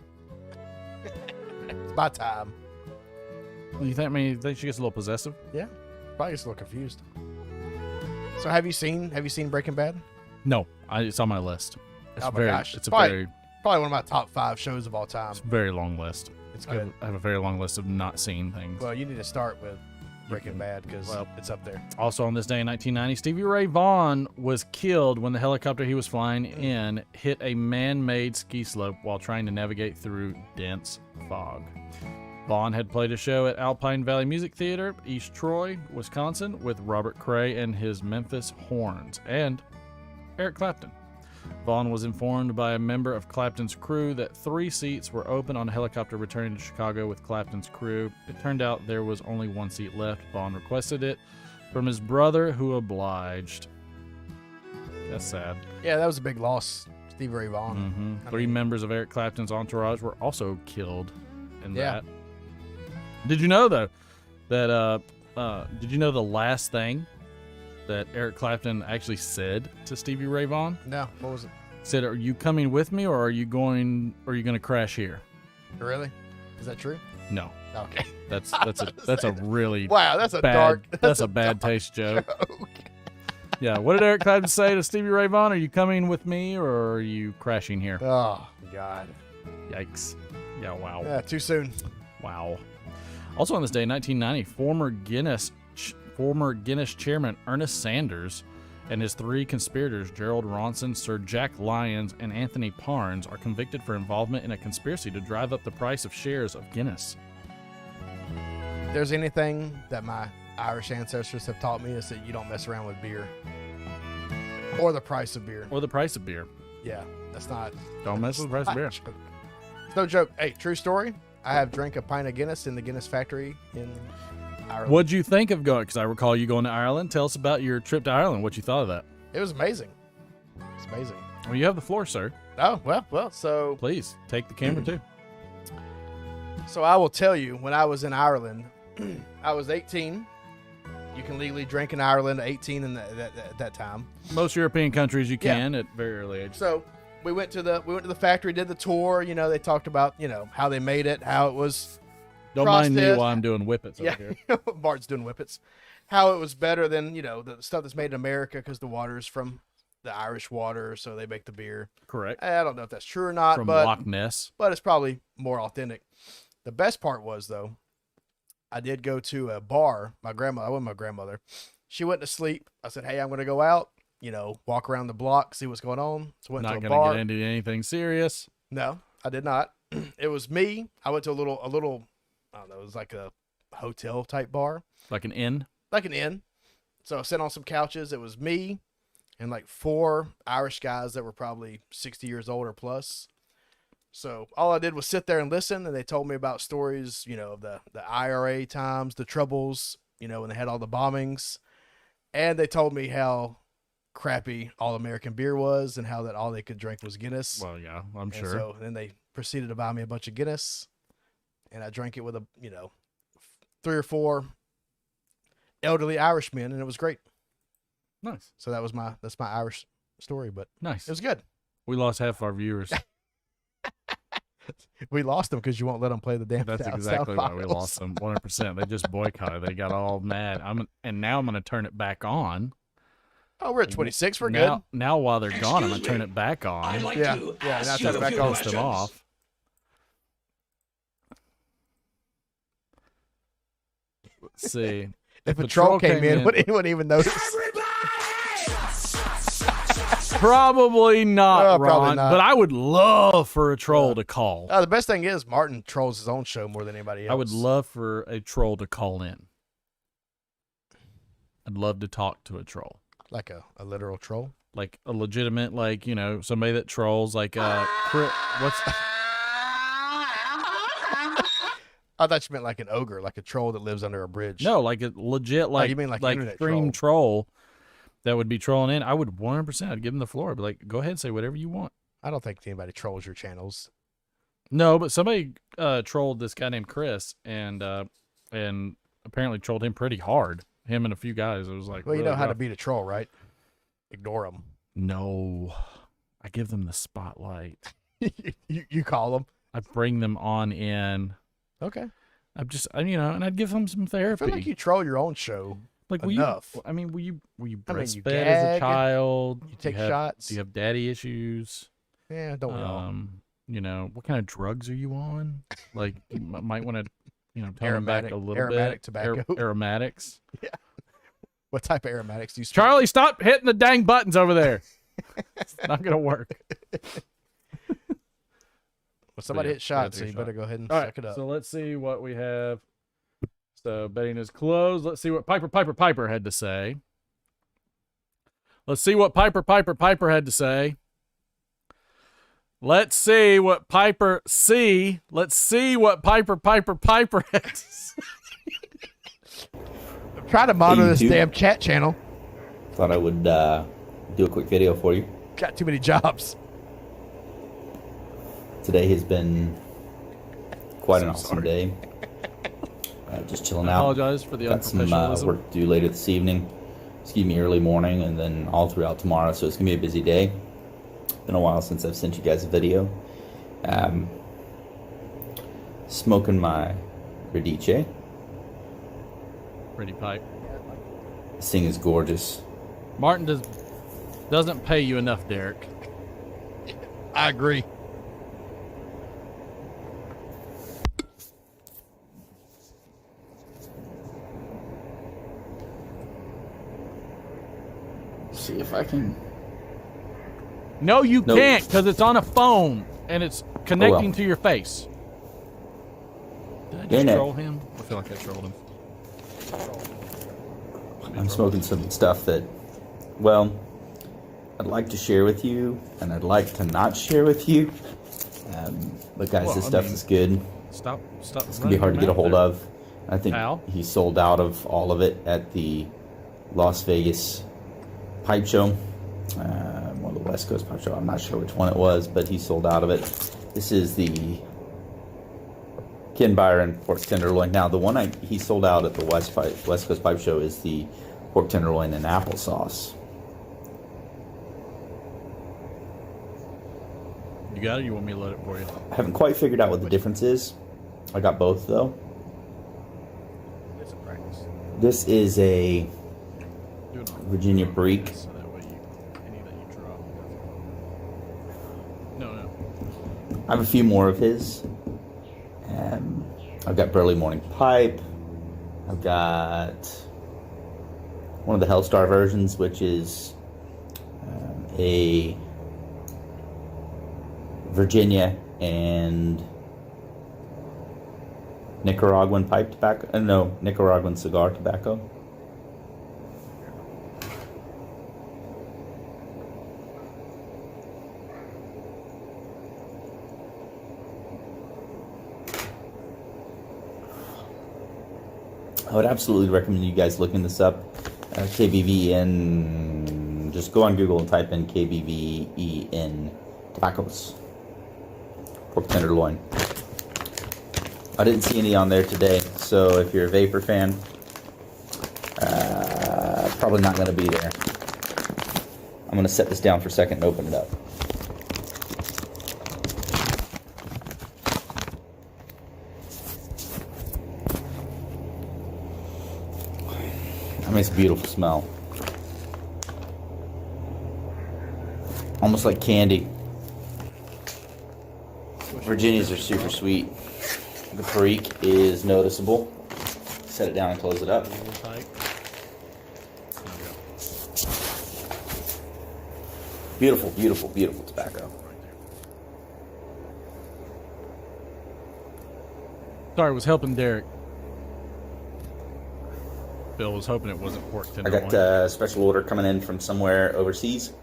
It's my time. You think she gets a little possessive? Yeah, probably gets a little confused. So have you seen Breaking Bad? No, it's on my list. It's oh my gosh, it's probably one of my top 5 shows of all time. It's a very long list. It's good. I have a very long list of not seeing things. Well, you need to start with Breaking Bad because it's up there. Also on this day in 1990, Stevie Ray Vaughan was killed when the helicopter he was flying in hit a man-made ski slope while trying to navigate through dense fog. Vaughan had played a show at Alpine Valley Music Theater, East Troy, Wisconsin, with Robert Cray and his Memphis Horns, and Eric Clapton. Vaughan was informed by a member of Clapton's crew that 3 seats were open on a helicopter returning to Chicago with Clapton's crew. It turned out there was only 1 seat left. Vaughan requested it from his brother, who obliged. That's sad. Yeah, that was a big loss, Stevie Ray Vaughan. 3 members of Eric Clapton's entourage were also killed in that. Did you know, though, that did you know the last thing that Eric Clapton actually said to Stevie Ray Vaughan? No, what was it? Said, "Are you coming with me, or are you going to crash here?" Really? Is that true? No. Okay. That's a really that's a bad, dark. That's a bad taste joke. Yeah. What did Eric Clapton say to Stevie Ray Vaughan? Are you coming with me, or are you crashing here? Oh God. Yikes. Yeah. Wow. Yeah. Too soon. Wow. Also on this day, 1990, former Guinness chairman Ernest Sanders and his 3 conspirators, Gerald Ronson, Sir Jack Lyons, and Anthony Parnes, are convicted for involvement in a conspiracy to drive up the price of shares of Guinness. If there's anything that my Irish ancestors have taught me, is that you don't mess around with beer. Or the price of beer. Yeah, that's not... Don't mess with the price of beer. It's no joke. Hey, true story. I have drank a pint of Guinness in the Guinness factory in Ireland. What'd you think of going? Because I recall you going to Ireland. Tell us about your trip to Ireland. What you thought of that? It was amazing. It's amazing. Well, you have the floor, sir. Oh, well, so... Please, take the camera, too. So I will tell you, when I was in Ireland, I was 18. You can legally drink in Ireland at 18 in that time. Most European countries you can at very early age. So we went to the factory, did the tour. You know, they talked about, how they made it, how it was Don't mind me process. while I'm doing whippets over here. Bart's doing whippets. How it was better than, the stuff that's made in America because the water's from the Irish water, so they make the beer. Correct. I don't know if that's true or not, From but Loch Ness. but it's probably more authentic. The best part was, though, I did go to a bar. I went with my grandmother. She went to sleep. I said, hey, I'm going to go out, walk around the block, see what's going on. So went Not to a going bar. to get into anything serious. No, I did not. It was me. I went to a little, I don't know, it was like a hotel type bar. Like an inn? Like an inn. So I sat on some couches. It was me and like 4 Irish guys that were probably 60 years old or plus. So all I did was sit there and listen, and they told me about stories, of the IRA times, the troubles, when they had all the bombings. And they told me how crappy all American beer was and how that all they could drink was Guinness. Well, yeah, I'm And sure. So then they proceeded to buy me a bunch of Guinness, and I drank it with 3 or 4 elderly Irishmen, and it was great. Nice. So that's my Irish story, but Nice. it was good. We lost half our viewers. We lost them because you won't let them play the damn. That's sound exactly why we files. lost them. 100%. They just boycotted. They got all mad. And now I'm going to turn it back on. Oh, we're at 26. We're now, good. Now while they're gone, I'm going to turn it back on. I'd like Yeah, to yeah. Now ask turn you it a back few on. Piss them questions. off. Let's see. If a troll came in, would anyone even notice? Probably not, Oh, Ron. probably not. But I would love for a troll to call. The best thing is Martin trolls his own show more than anybody else. I would love for a troll to call in. I'd love to talk to a troll. like a literal troll. Like a legitimate, somebody that trolls, what's I thought you meant like an ogre, like a troll that lives under a bridge. no, like a legit, you mean like internet extreme troll that would be trolling in. I would 100%. I'd give them the floor. I'd be like, go ahead and say whatever you want. I don't think anybody trolls your channels. No, but somebody trolled this guy named Chris, and apparently trolled him pretty hard. Him and a few guys. It was like, Well, you really know how to rough. beat a troll, right? Ignore them. No, I give them the spotlight. you call them. I bring them on in. Okay. And I'd give them some I therapy. feel like you troll your own show. Like, enough. were you you breastfed as a gag, child? you take have- shots. Do you have daddy issues? Yeah, don't we all? What kind of drugs are you on? Like, you might want to, tone them back Aromatic- a little aromatic bit. tobacco. Aromatics. What type of aromatics do you smoke? Charlie, stop hitting the dang buttons over there. It's not gonna work. Well, somebody Yeah, hit shots, yeah, so you shot. better go ahead and All suck right, it up. so let's see what we have. So betting is closed. Let's see what Piper had to say. Let's see what Piper had to say. Let's see what Piper Let's see what Piper had to say. Try to monitor Hey, this YouTube. damn chat channel. Thought I would do a quick video for you. Got too many jobs. Today has been quite an awesome day. Just chilling I out. apologize for the Got some unprofessionalism. work to do later this evening. Excuse me, early morning, and then all throughout tomorrow. So it's gonna be a busy day. Been a while since I've sent you guys a video. Smoking my Radice. Pretty pipe. This thing is gorgeous. Martin doesn't pay you enough, Derek. I agree. See if I can. No, you Nope. can't, because it's on a phone and it's connecting to your face. Did I just Internet. troll him? I feel like I trolled him. I'm smoking some stuff that, well, I'd like to share with you, and I'd like to not share with you. But guys, Well, this I stuff mean, is good. Stop. It's gonna be hard to get a hold of. I think Al? he sold out of all of it at the Las Vegas pipe show, one of the West Coast pipe show. I'm not sure which one it was, but he sold out of it. This is the Ken Byron pork tenderloin. Now, the one he sold out at the West Coast pipe show is the pork tenderloin and applesauce. You got it? You want me to load it for you? I haven't quite figured out what the difference is. I got both though. This is a Do it on Virginia Break. so that way any that you drop. No. I have a few more of his. I've got Burley Morning Pipe. I've got one of the Hellstar versions, which is a Virginia and Nicaraguan pipe tobacco. No, Nicaraguan cigar tobacco. I would absolutely recommend you guys looking this up. KBVN. Just go on Google and type in KBVEN tobaccos. Pork tenderloin. I didn't see any on there today, so if you're a vapor fan, probably not going to be there. I'm going to set this down for a second and open it up. That makes a beautiful smell. Almost like candy. Virginias are super sweet. The Perique is noticeable. Set it down and close it up. Beautiful, beautiful, beautiful tobacco. Sorry, I was helping Derek. Bill was hoping it wasn't pork I tenderloin. got a special order coming in from somewhere overseas.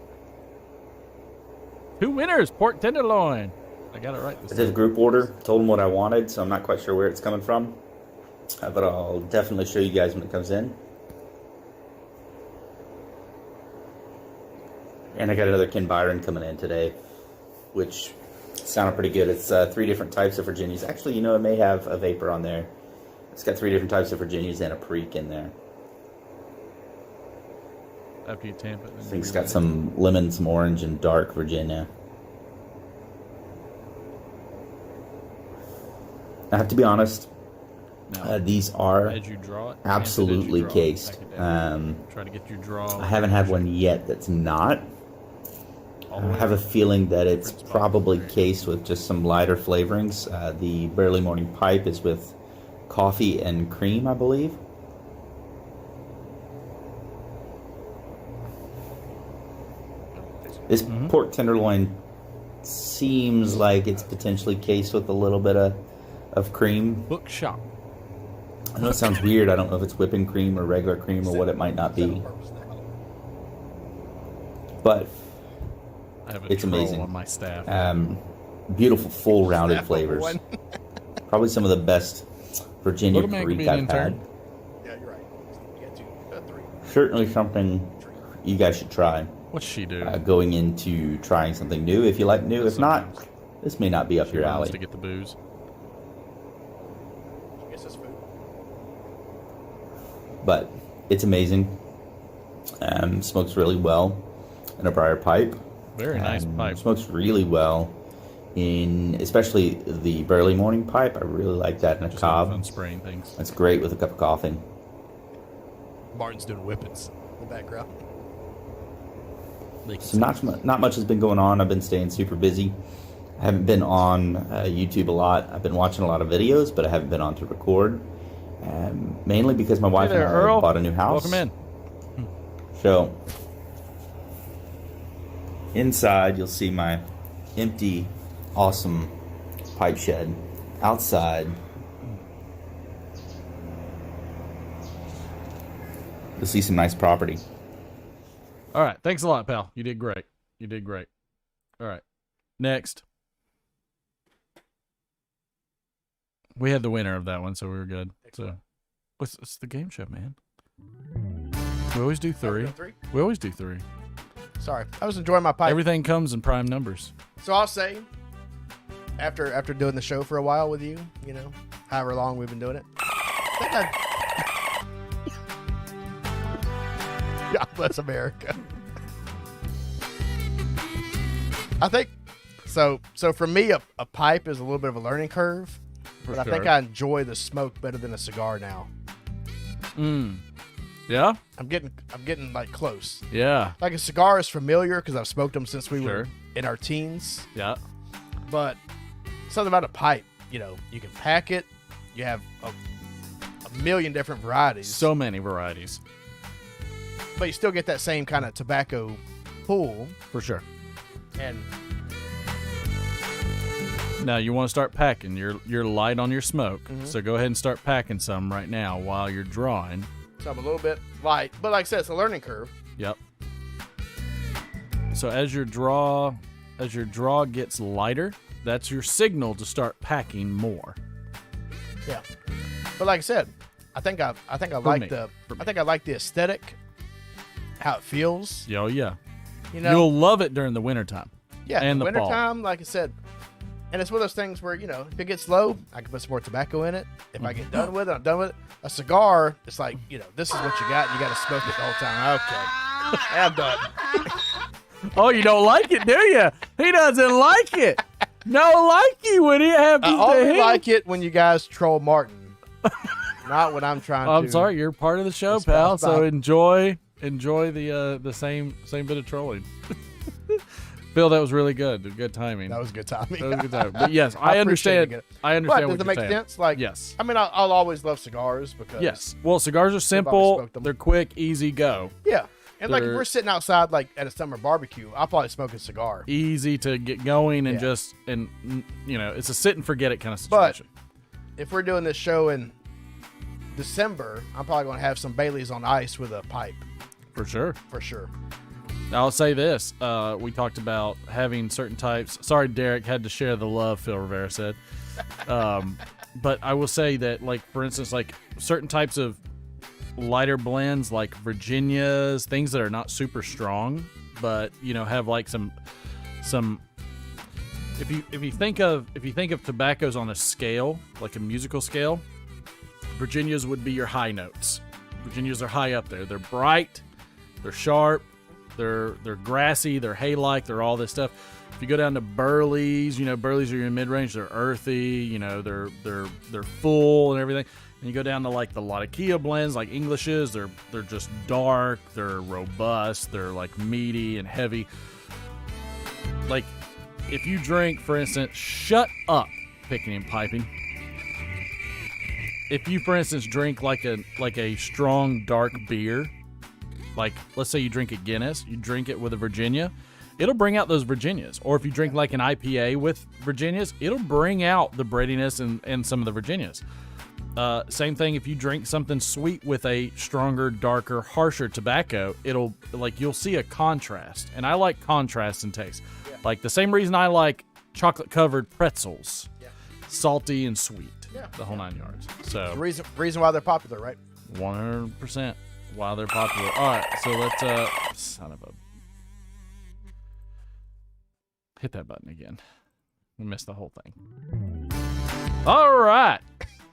2 winners, pork tenderloin. I got it right this I did a time. group order, told them what I wanted, so I'm not quite sure where it's coming from. But I'll definitely show you guys when it comes in. And I got another Ken Byron coming in today, which sounded pretty good. It's 3 different types of Virginias. Actually, you know, it may have a vapor on there. It's got 3 different types of Virginias and a Perique in there. After you tamp it. I think it's got some lemon, some orange, and dark Virginia. I have to be honest, these are as you draw it, absolutely tamp it as you draw it. cased. Back it down. Try to get your draw. I haven't had one yet that's not. I have a feeling that it's probably cased with just some lighter flavorings. The Burley Morning Pipe is with coffee and cream, I believe. This pork tenderloin seems like it's potentially cased with a little bit of cream. Bookshop. I know it sounds weird. I don't know if it's whipping cream or regular cream or what it might not be. But I have a it's troll amazing. on my staff. Beautiful, full rounded flavors. Probably some of the best Virginia Little man could Perique be an I've intern. had. Yeah, you're right. You got 3. Certainly something you guys should try. What's she do? Going into trying something new. If you like new, if not, this may not be up your Wants alley. to get the booze. Guess that's food. But it's amazing. Smokes really well in a briar pipe. Very nice pipe. Smokes really well in, especially the Burley Morning Pipe. I really like that in a Just cob. fun spraying things. That's great with a cup of coffee. Martin's doing whippets in the background. So not much has been going on. I've been staying super busy. I haven't been on YouTube a lot. I've been watching a lot of videos, but I haven't been on to record. Mainly because my wife Hey there, and I Earl. bought a new house. Welcome in. So inside you'll see my empty, awesome pipe shed. Outside you'll see some nice property. All right. Thanks a lot, pal. You did great. You did great. All right. Next. We had the winner of that one, so we were good. So, it's the game show, man. We always do 3. We always do 3. Sorry, I was enjoying my pipe. Everything comes in prime numbers. So I'll say, after doing the show for a while with you, you know, however long we've been doing it, I think God bless America. I think so. So for me, a pipe is a little bit of a learning curve, but I think sure. I enjoy the smoke better than a cigar now. Yeah? I'm getting like close. Yeah. Like a cigar is familiar because I've smoked them since we Sure. were in our teens. Yeah. But something about a pipe, you can pack it. You have a million different varieties. So many varieties. But you still get that same kind of tobacco pull. For sure. And now you want to start packing. You're light on your smoke. So go ahead and start packing some right now while you're drawing. so I'm a little bit light. But like I said, it's a learning curve. Yep. So as your draw gets lighter, that's your signal to start packing more. Yeah. But like I said, I think I like the aesthetic, how it feels. Oh yeah. You'll love it during the wintertime. Yeah, and the fall. wintertime, like I said. And it's one of those things where, if it gets low, I can put some more tobacco in it. If I get done with it, I'm done with it. A cigar, it's like, this is what you got, and you got to smoke it the whole time. Okay. I'm done. Oh, you don't like it, do you? He doesn't like it. No like you when it happens I to only him. like it when you guys troll Martin. Not when I'm trying to. I'm sorry, you're part of the show, pal. So enjoy the same bit of trolling. Phil, that was really good. Good timing. That was good timing. That was good timing. But yes, I understand. I understand But does what it make you're saying. sense? Like, yes. I mean, I'll always love cigars because. Yes. Well, cigars are simple. They're quick, easy go. Yeah. And like if we're sitting outside like at a summer barbecue, I'll probably smoke a cigar. Easy to get going and it's a sit and forget it kind of situation. But if we're doing this show in December, I'm probably going to have some Baileys on ice with a pipe. For sure. For sure. I'll say this. We talked about having certain types. Sorry, Derek, had to share the love, Phil Rivera said. But I will say that, like, for instance, like certain types of lighter blends like Virginias, things that are not super strong, but have like some if you think of tobaccos on a scale, like a musical scale, Virginias would be your high notes. Virginias are high up there. They're bright, they're sharp, they're grassy, they're hay-like, they're all this stuff. If you go down to Burleys, Burleys are your mid-range, they're earthy, they're full and everything. And you go down to like the Latakia blends, like Englishes, they're just dark, they're robust, they're like meaty and heavy. Like if you drink, for instance, shut up, picking and piping. If you, for instance, drink like a strong dark beer, like let's say you drink a Guinness, you drink it with a Virginia, it'll bring out those Virginias. Or if you drink like an IPA with Virginias, it'll bring out the breadiness and some of the Virginias. Same thing if you drink something sweet with a stronger, darker, harsher tobacco, you'll see a contrast. And I like contrast in taste. Yeah. Like the same reason I like chocolate-covered pretzels. Yeah. Salty and sweet. Yeah. The whole 9 yards. So the reason why they're popular, right? 100% why they're popular. All right, so let's son of a hit that button again. We missed the whole thing. All right.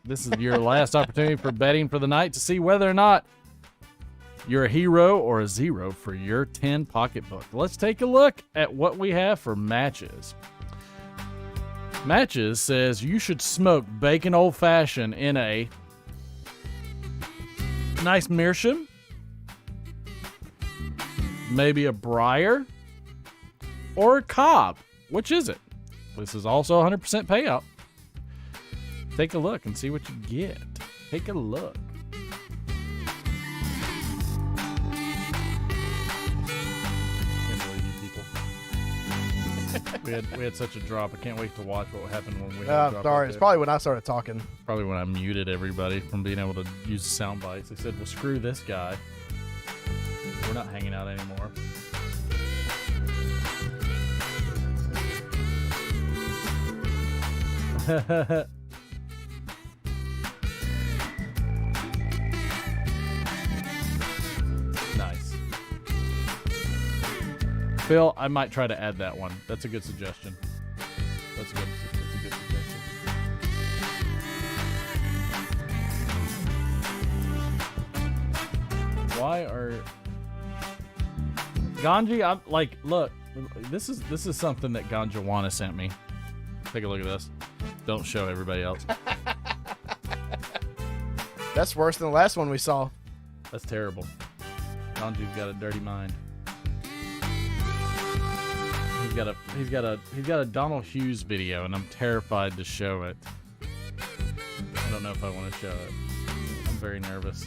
This is your last opportunity for betting for the night to see whether or not you're a hero or a zero for your 10 pocketbook. Let's take a look at what we have for Matches. Matches says you should smoke bacon old fashioned in a nice meerschaum, maybe a briar, or a cob. Which is it? This is also 100% payout. Take a look and see what you get. Take a look. Can't believe you people. we had such a drop. I can't wait to watch what happened when we had a drop. Sorry, it's probably when I started talking. Probably when I muted everybody from being able to use sound bites. They said, well, screw this guy. We're not hanging out anymore. Nice. Phil, I might try to add that one. That's a good suggestion. That's a good suggestion. Why are Ganji? I'm like, look, this is something that Ganjawana sent me. Take a look at this. Don't show everybody else. That's worse than the last one we saw. That's terrible. Donju's got a dirty mind. He's got a Donald Hughes video, and I'm terrified to show it. I don't know if I want to show it. I'm very nervous.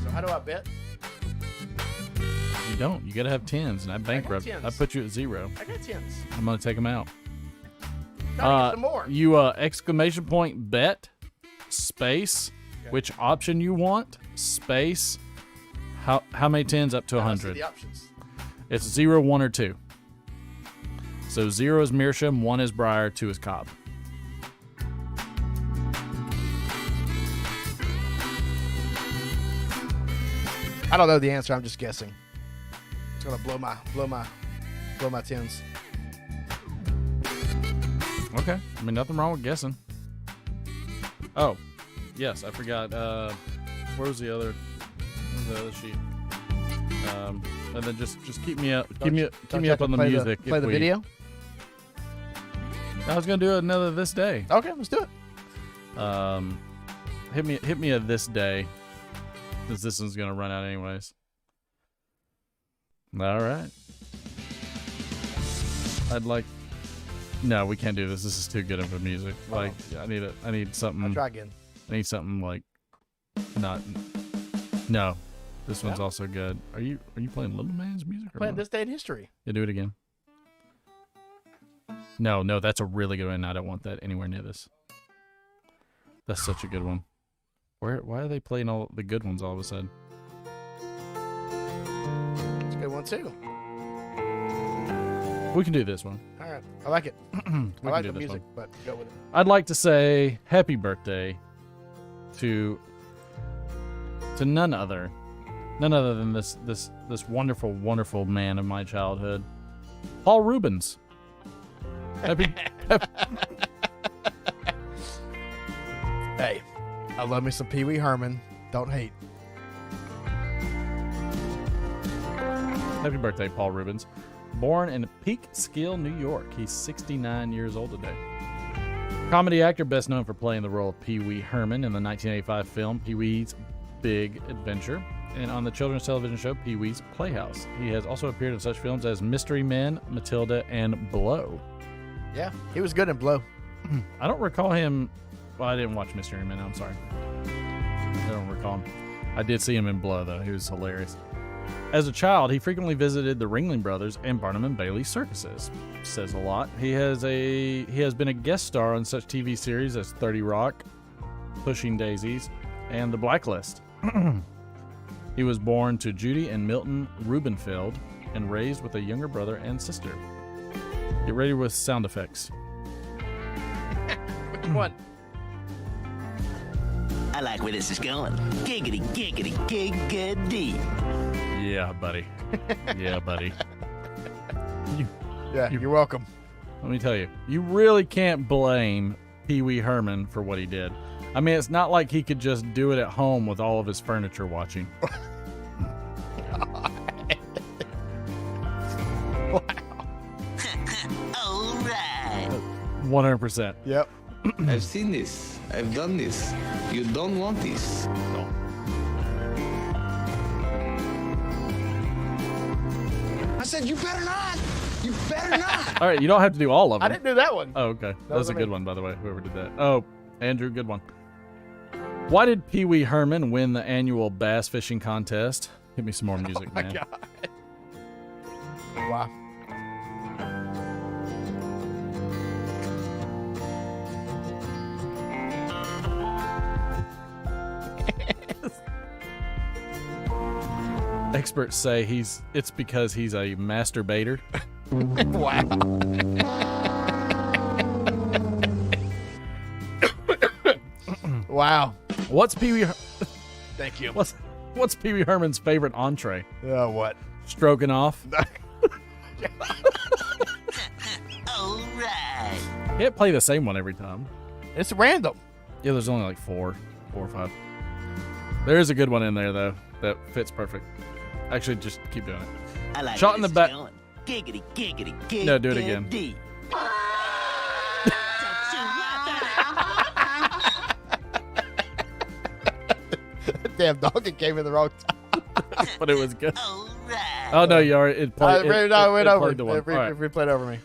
So how do I bet? You don't. You gotta have tens, and I bankrupt. tens. I put you at 0. I got tens. I'm gonna take them out. Gotta get some more. You exclamation point bet space which option you want space how many tens up to 100. The options. It's 0, 1, or 2. So 0 is Meerschaum, 1 is Breyer, 2 is Cobb. I don't know the answer. I'm just guessing. It's gonna blow my tens. Okay. I mean, nothing wrong with guessing. Oh, yes, I forgot. Where's the other sheet? And then just keep me up. Keep me up on the music. Play the video. I was gonna do another this day. Okay, let's do it. Hit me a this day, because this one's gonna run out anyways. All right. No, we can't do this. This is too good of a music. Like, I need something. I'll try again. I need something like, not. No, this one's also good. Are you playing Little Man's music? Playing This Day in History. Yeah, do it again. No, that's a really good one. I don't want that anywhere near this. That's such a good one. Why are they playing all the good ones all of a sudden? It's a good one too. We can do this one. All right, I like it. I like the music, but go with it. I'd like to say happy birthday to none other than this wonderful, wonderful man of my childhood, Paul Rubens. Happy. Hey, I love me some Pee Wee Herman. Don't hate. Happy birthday, Paul Rubens. Born in Peekskill, New York. He's 69 years old today. Comedy actor best known for playing the role of Pee Wee Herman in the 1985 film Pee-wee's Big Adventure and on the children's television show Pee-wee's Playhouse. He has also appeared in such films as Mystery Men, Matilda, and Blow. Yeah, he was good in Blow. I don't recall him. Well, I didn't watch Mystery Men. I'm sorry. I don't recall him. I did see him in Blow, though. He was hilarious. As a child, he frequently visited the Ringling Brothers and Barnum and Bailey circuses. Says a lot. He has been a guest star on such TV series as 30 Rock, Pushing Daisies, and The Blacklist. He was born to Judy and Milton Rubenfeld and raised with a younger brother and sister. Get ready with sound effects. Which one? I like where this is going. Giggity, giggity, giggity. Yeah, buddy. Yeah, buddy. You're welcome. Let me tell you, you really can't blame Pee Wee Herman for what he did. I mean, it's not like he could just do it at home with all of his furniture watching. Wow. All right. 100%. Yep. I've seen this. I've done this. You don't want this. No. I said, you better not. You better not. All right, you don't have to do all of them. I didn't do that one. Oh, okay. That was a good one, by the way, whoever did that. Oh, Andrew, good one. Why did Pee Wee Herman win the annual bass fishing contest? Give me some more music, man. God. Wow. Experts say it's because he's a masturbator. Wow. Wow. What's Pee Wee? Thank you. What's Pee Wee Herman's favorite entree? What? Stroking off. All right. Can't play the same one every time. It's random. Yeah, there's only like four or five. There is a good one in there though that fits perfect. Actually, just keep doing it. I like Shot in the back. Giggity, giggity, giggity. No, do it again. damn dog. It came in the wrong time. But it was good. Oh no, you already it played. It went over. Played the one. It replayed over me.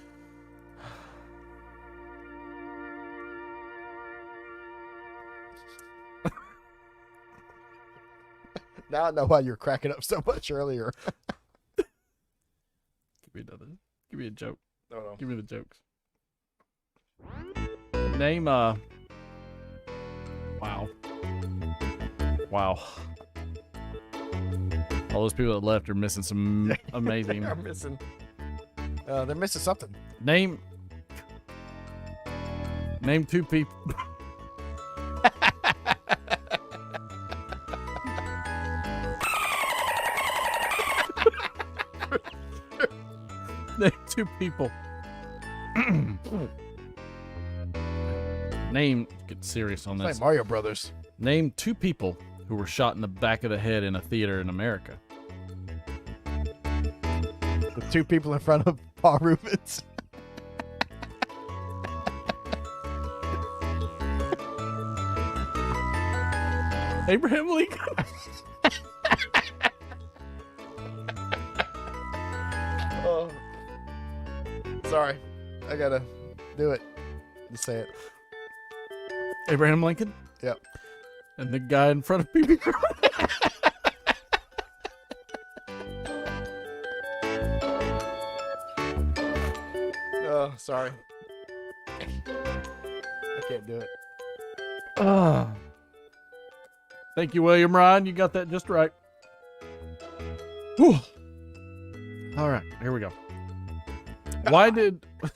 Now I know why you were cracking up so much earlier. Give me another. Give me a joke. No. Give me the jokes. Name Wow. All those people that left are missing some amazing. They're missing something. Name 2 people. Name 2 people. Get serious on It's this. like Mario Brothers. Name 2 people who were shot in the back of the head in a theater in America. The 2 people in front of Paul Rubens. Abraham Lincoln. Oh. Sorry. I gotta do it. Just say it. Abraham Lincoln. Yep. And the guy in front of PB. Oh, sorry. I can't do it. Thank you, William Ryan. You got that just right. Whew. All right, here we go. Why did... It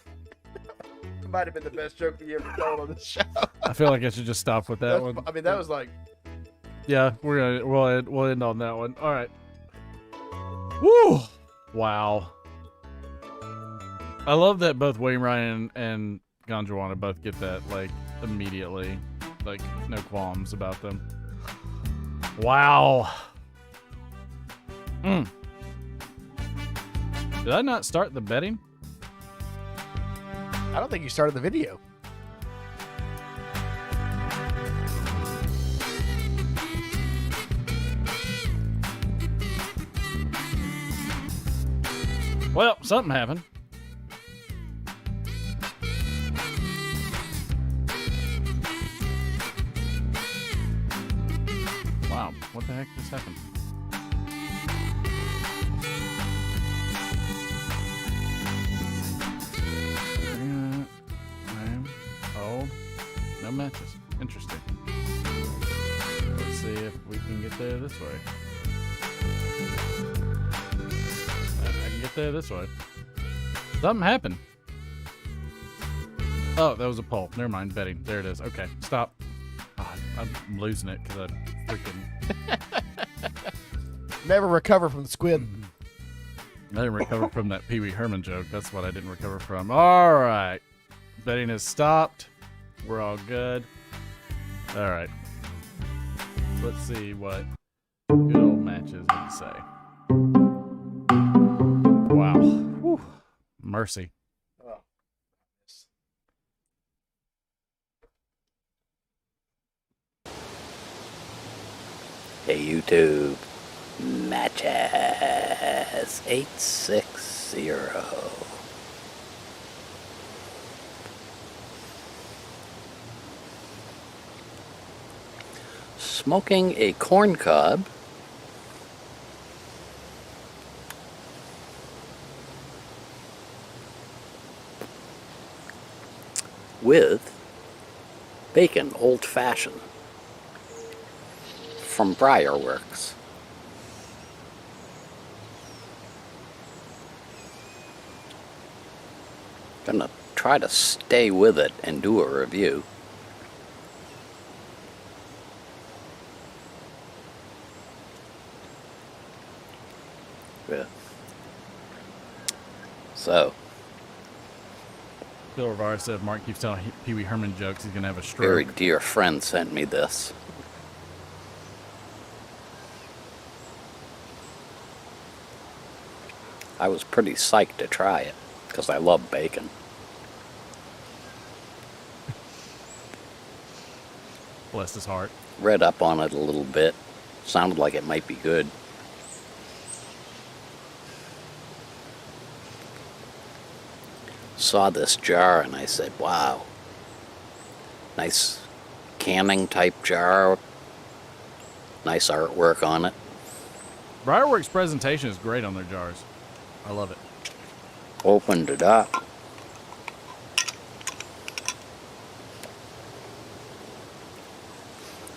might have been the best joke you ever told on this show. I feel like I should just stop with that one. I mean, that was like... Yeah, we'll end on that one. All right. Woo! Wow. I love that both William Ryan and Ganjwana both get that, like, immediately. Like, no qualms about them. Wow. Did I not start the betting? I don't think you started the video. Well, something happened. Wow, what the heck just happened? Oh, no matches. Interesting. Let's see if we can get there this way. I can get there this way. Something happened. Oh, that was a poll. Never mind. Betting. There it is. Okay, stop. Oh, I'm losing it because I freaking... Never recover from the squid. I didn't recover from that Pee Wee Herman joke. That's what I didn't recover from. All right. Betting has stopped. We're all good. All right. Let's see what good old matches would say. Wow. Whew. Mercy. Oh. Hey, YouTube. Matches 860. Smoking a corn cob with bacon, old-fashioned, from Briarworks. Gonna try to stay with it and do a review. Yeah. So, Bill Rivera said if Mark keeps telling Pee Wee Herman jokes, he's going to have a stroke. very dear friend sent me this. I was pretty psyched to try it, because I love bacon. Bless his heart. Read up on it a little bit. Sounded like it might be good. Saw this jar and I said, wow. Nice canning type jar. Nice artwork on it. Briarworks' presentation is great on their jars. I love it. Opened it up.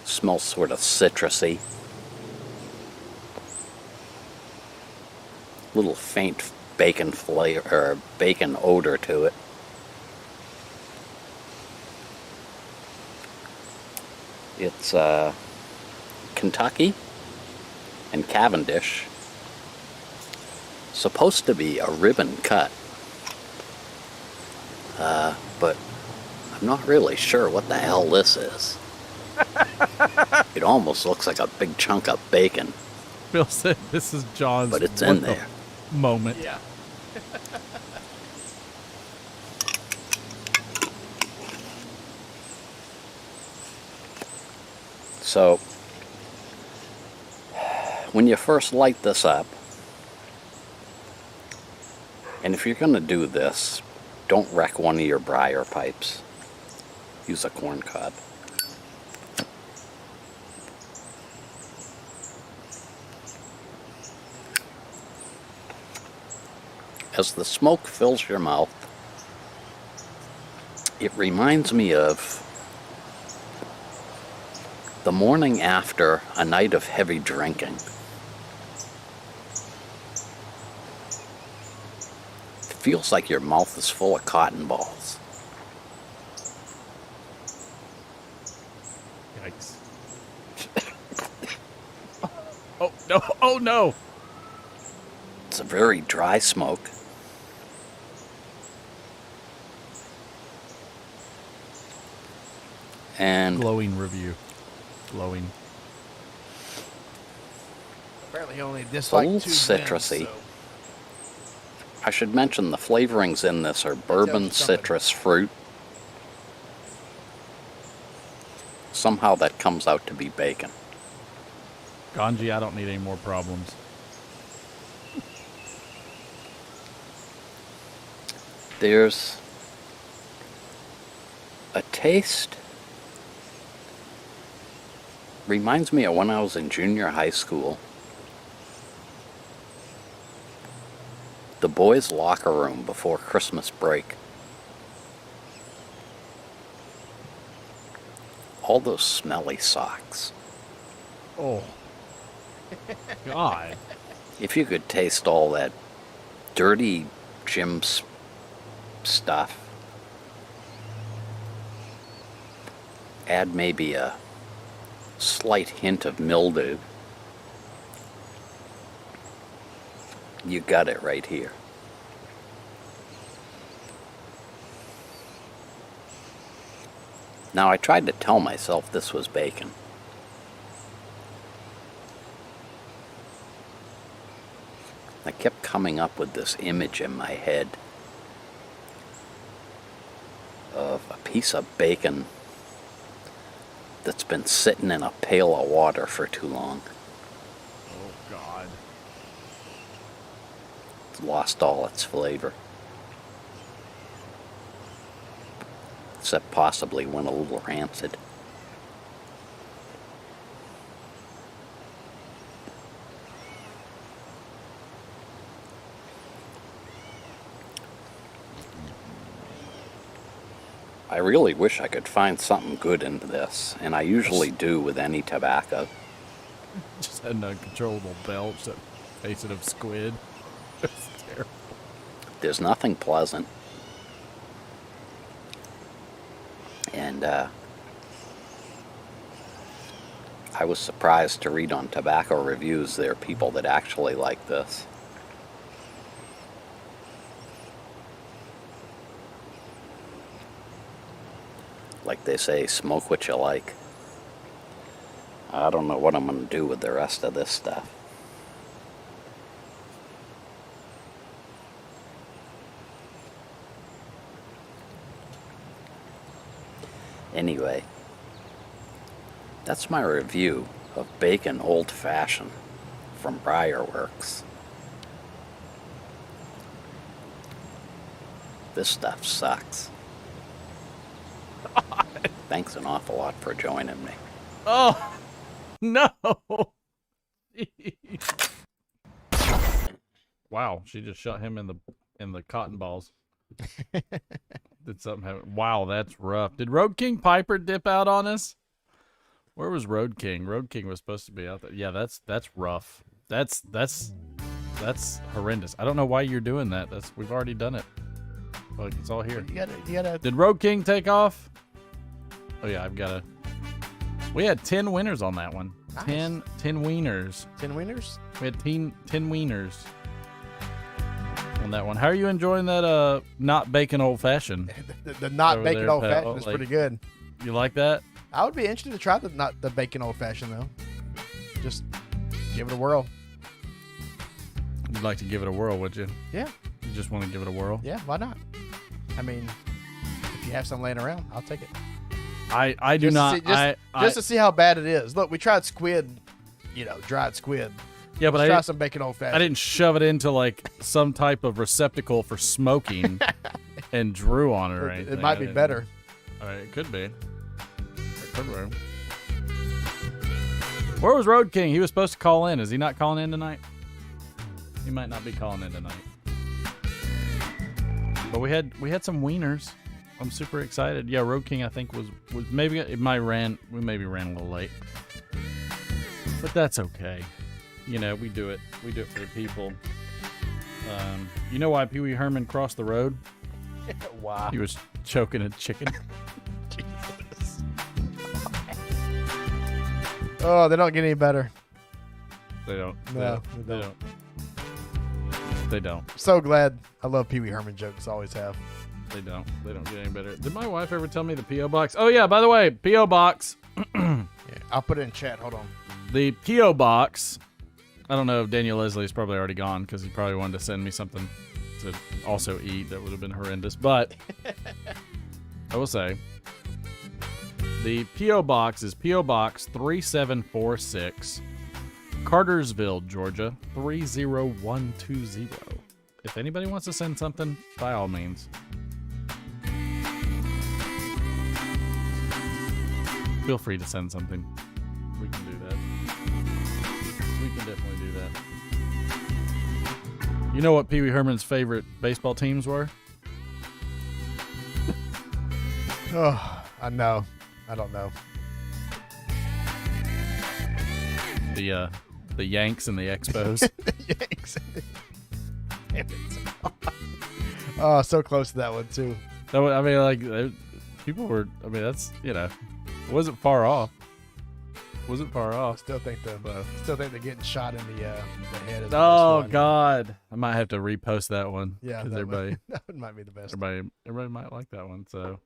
Smells sort of citrusy. Little faint bacon flavor or bacon odor to it. It's Kentucky and Cavendish. Supposed to be a ribbon cut, but I'm not really sure what the hell this is. It almost looks like a big chunk of bacon. Bill said this is John's but it's in there. Moment. Yeah. So, when you first light this up, and if you're going to do this, don't wreck one of your briar pipes. Use a corn cob. As the smoke fills your mouth, it reminds me of the morning after a night of heavy drinking. It feels like your mouth is full of cotton balls. Yikes. Oh, no. Oh, no. It's a very dry smoke. And glowing review. Glowing. Apparently, he only a disliked little 2 citrusy. wins, so. I should mention the flavorings in this are bourbon, citrus, fruit. Somehow that comes out to be bacon. Ganji, I don't need any more problems. There's a taste. Reminds me of when I was in junior high school. The boys' locker room before Christmas break. All those smelly socks. Oh. God. If you could taste all that dirty gym stuff, add maybe a slight hint of mildew, you got it right here. Now I tried to tell myself this was bacon. I kept coming up with this image in my head of a piece of bacon that's been sitting in a pail of water for too long. Oh, God. It's lost all its flavor. Except possibly went a little rancid. I really wish I could find something good into this, and I usually do with any tobacco. Just had an uncontrollable belch that tasted of squid. It's terrible. There's nothing pleasant. And I was surprised to read on tobacco reviews there are people that actually like this. Like they say, smoke what you like. I don't know what I'm going to do with the rest of this stuff. Anyway, that's my review of bacon old-fashioned from Briarworks. This stuff sucks. Thanks an awful lot for joining me. Oh, no. Wow, she just shot him in the cotton balls. Did something happen? Wow, that's rough. Did Road King Piper dip out on us? Where was Road King? Road King was supposed to be out there. Yeah, that's rough. That's horrendous. I don't know why you're doing that. We've already done it. Like, it's all here. You gotta. Did Road King take off? Oh yeah, we had 10 winners on that one. Nice. 10 wieners. 10 wieners? We had 10 wieners on that one. How are you enjoying that not bacon old fashioned? the not bacon old fashioned is like, pretty good. You like that? I would be interested to try the bacon old fashioned though. Just give it a whirl. You'd like to give it a whirl, would you? Yeah. You just want to give it a whirl? Yeah, why not? I mean, if you have some laying around, I'll take it. I do not. Just to see how bad it is. Look, we tried squid, dried squid. Yeah, but Let's try some bacon old fashioned. I didn't shove it into like some type of receptacle for smoking and drew on it or anything. It might be better. All right, it could be. It could be. Where was Road King? He was supposed to call in. Is he not calling in tonight? He might not be calling in tonight. But we had some wieners. I'm super excited. Yeah, Road King I think was maybe we maybe ran a little late. But that's okay. We do it. We do it for the people. You know why Pee Wee Herman crossed the road? Wow. He was choking a chicken. Jesus. Oh, they don't get any better. They don't. No, they don't. They don't. So glad. I love Pee Wee Herman jokes. Always have. They don't. They don't get any better. Did my wife ever tell me the P.O. Box? Oh, yeah, by the way, P.O. Box. Yeah, I'll put it in chat. Hold on. The P.O. Box. I don't know if Daniel Leslie's probably already gone because he probably wanted to send me something to also eat. That would have been horrendous. But I will say the P.O. Box is P.O. Box 3746, Cartersville, Georgia 30120. If anybody wants to send something, by all means. Feel free to send something. We can do that. We can definitely do that. You know what Pee Wee Herman's favorite baseball teams were? Oh, I know. I don't know. The Yanks and the Expos. The Yanks. Damn it. Oh, so close to that one too. People were. I mean, that's it wasn't far off. Wasn't far off. Still think they're getting shot in the head. Oh God, I might have to repost that one. Yeah, that everybody. That one might be the best. Everybody might like that one. So,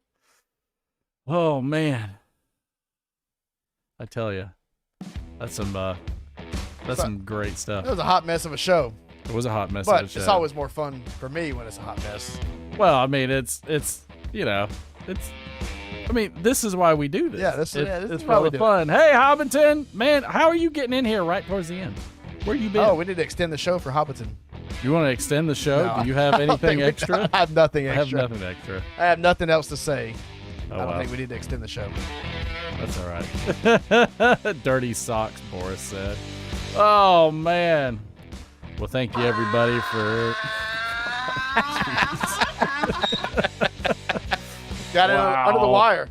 oh man, I tell you, that's some great stuff. It was a hot mess of a show. It was a hot mess. But of a show. It's always more fun for me when it's a hot mess. Well, I mean, it's I mean, this is why we do this. Yeah, this is it's why for we the do fun. Hey, Hobbiton, man, how are you getting in here right towards the end? Where you been? Oh, we need to extend the show for Hobbiton. You want to extend the show? No, Do you have anything extra? I have nothing extra. I have nothing extra. I have nothing else to say. Oh, I don't think we need to extend the show. That's all right. Dirty socks, Boris said. Oh, man. Well, thank you, everybody, for... Got it under the wire.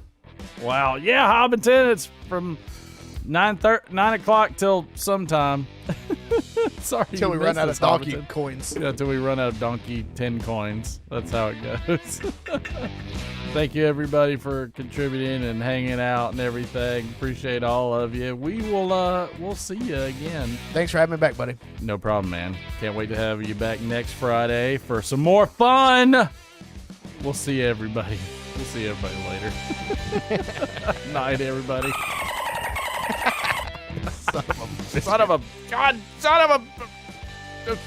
Wow. Yeah, Hobbiton, it's from 9 o'clock till sometime. Sorry. Until we run out of donkey coins. Yeah, until we run out of donkey 10 coins. That's how it goes. Thank you, everybody, for contributing and hanging out and everything. Appreciate all of you. We'll see you again. Thanks for having me back, buddy. No problem, man. Can't wait to have you back next Friday for some more fun. We'll see everybody. We'll see everybody later. Night, everybody. Son of a... God, son of a...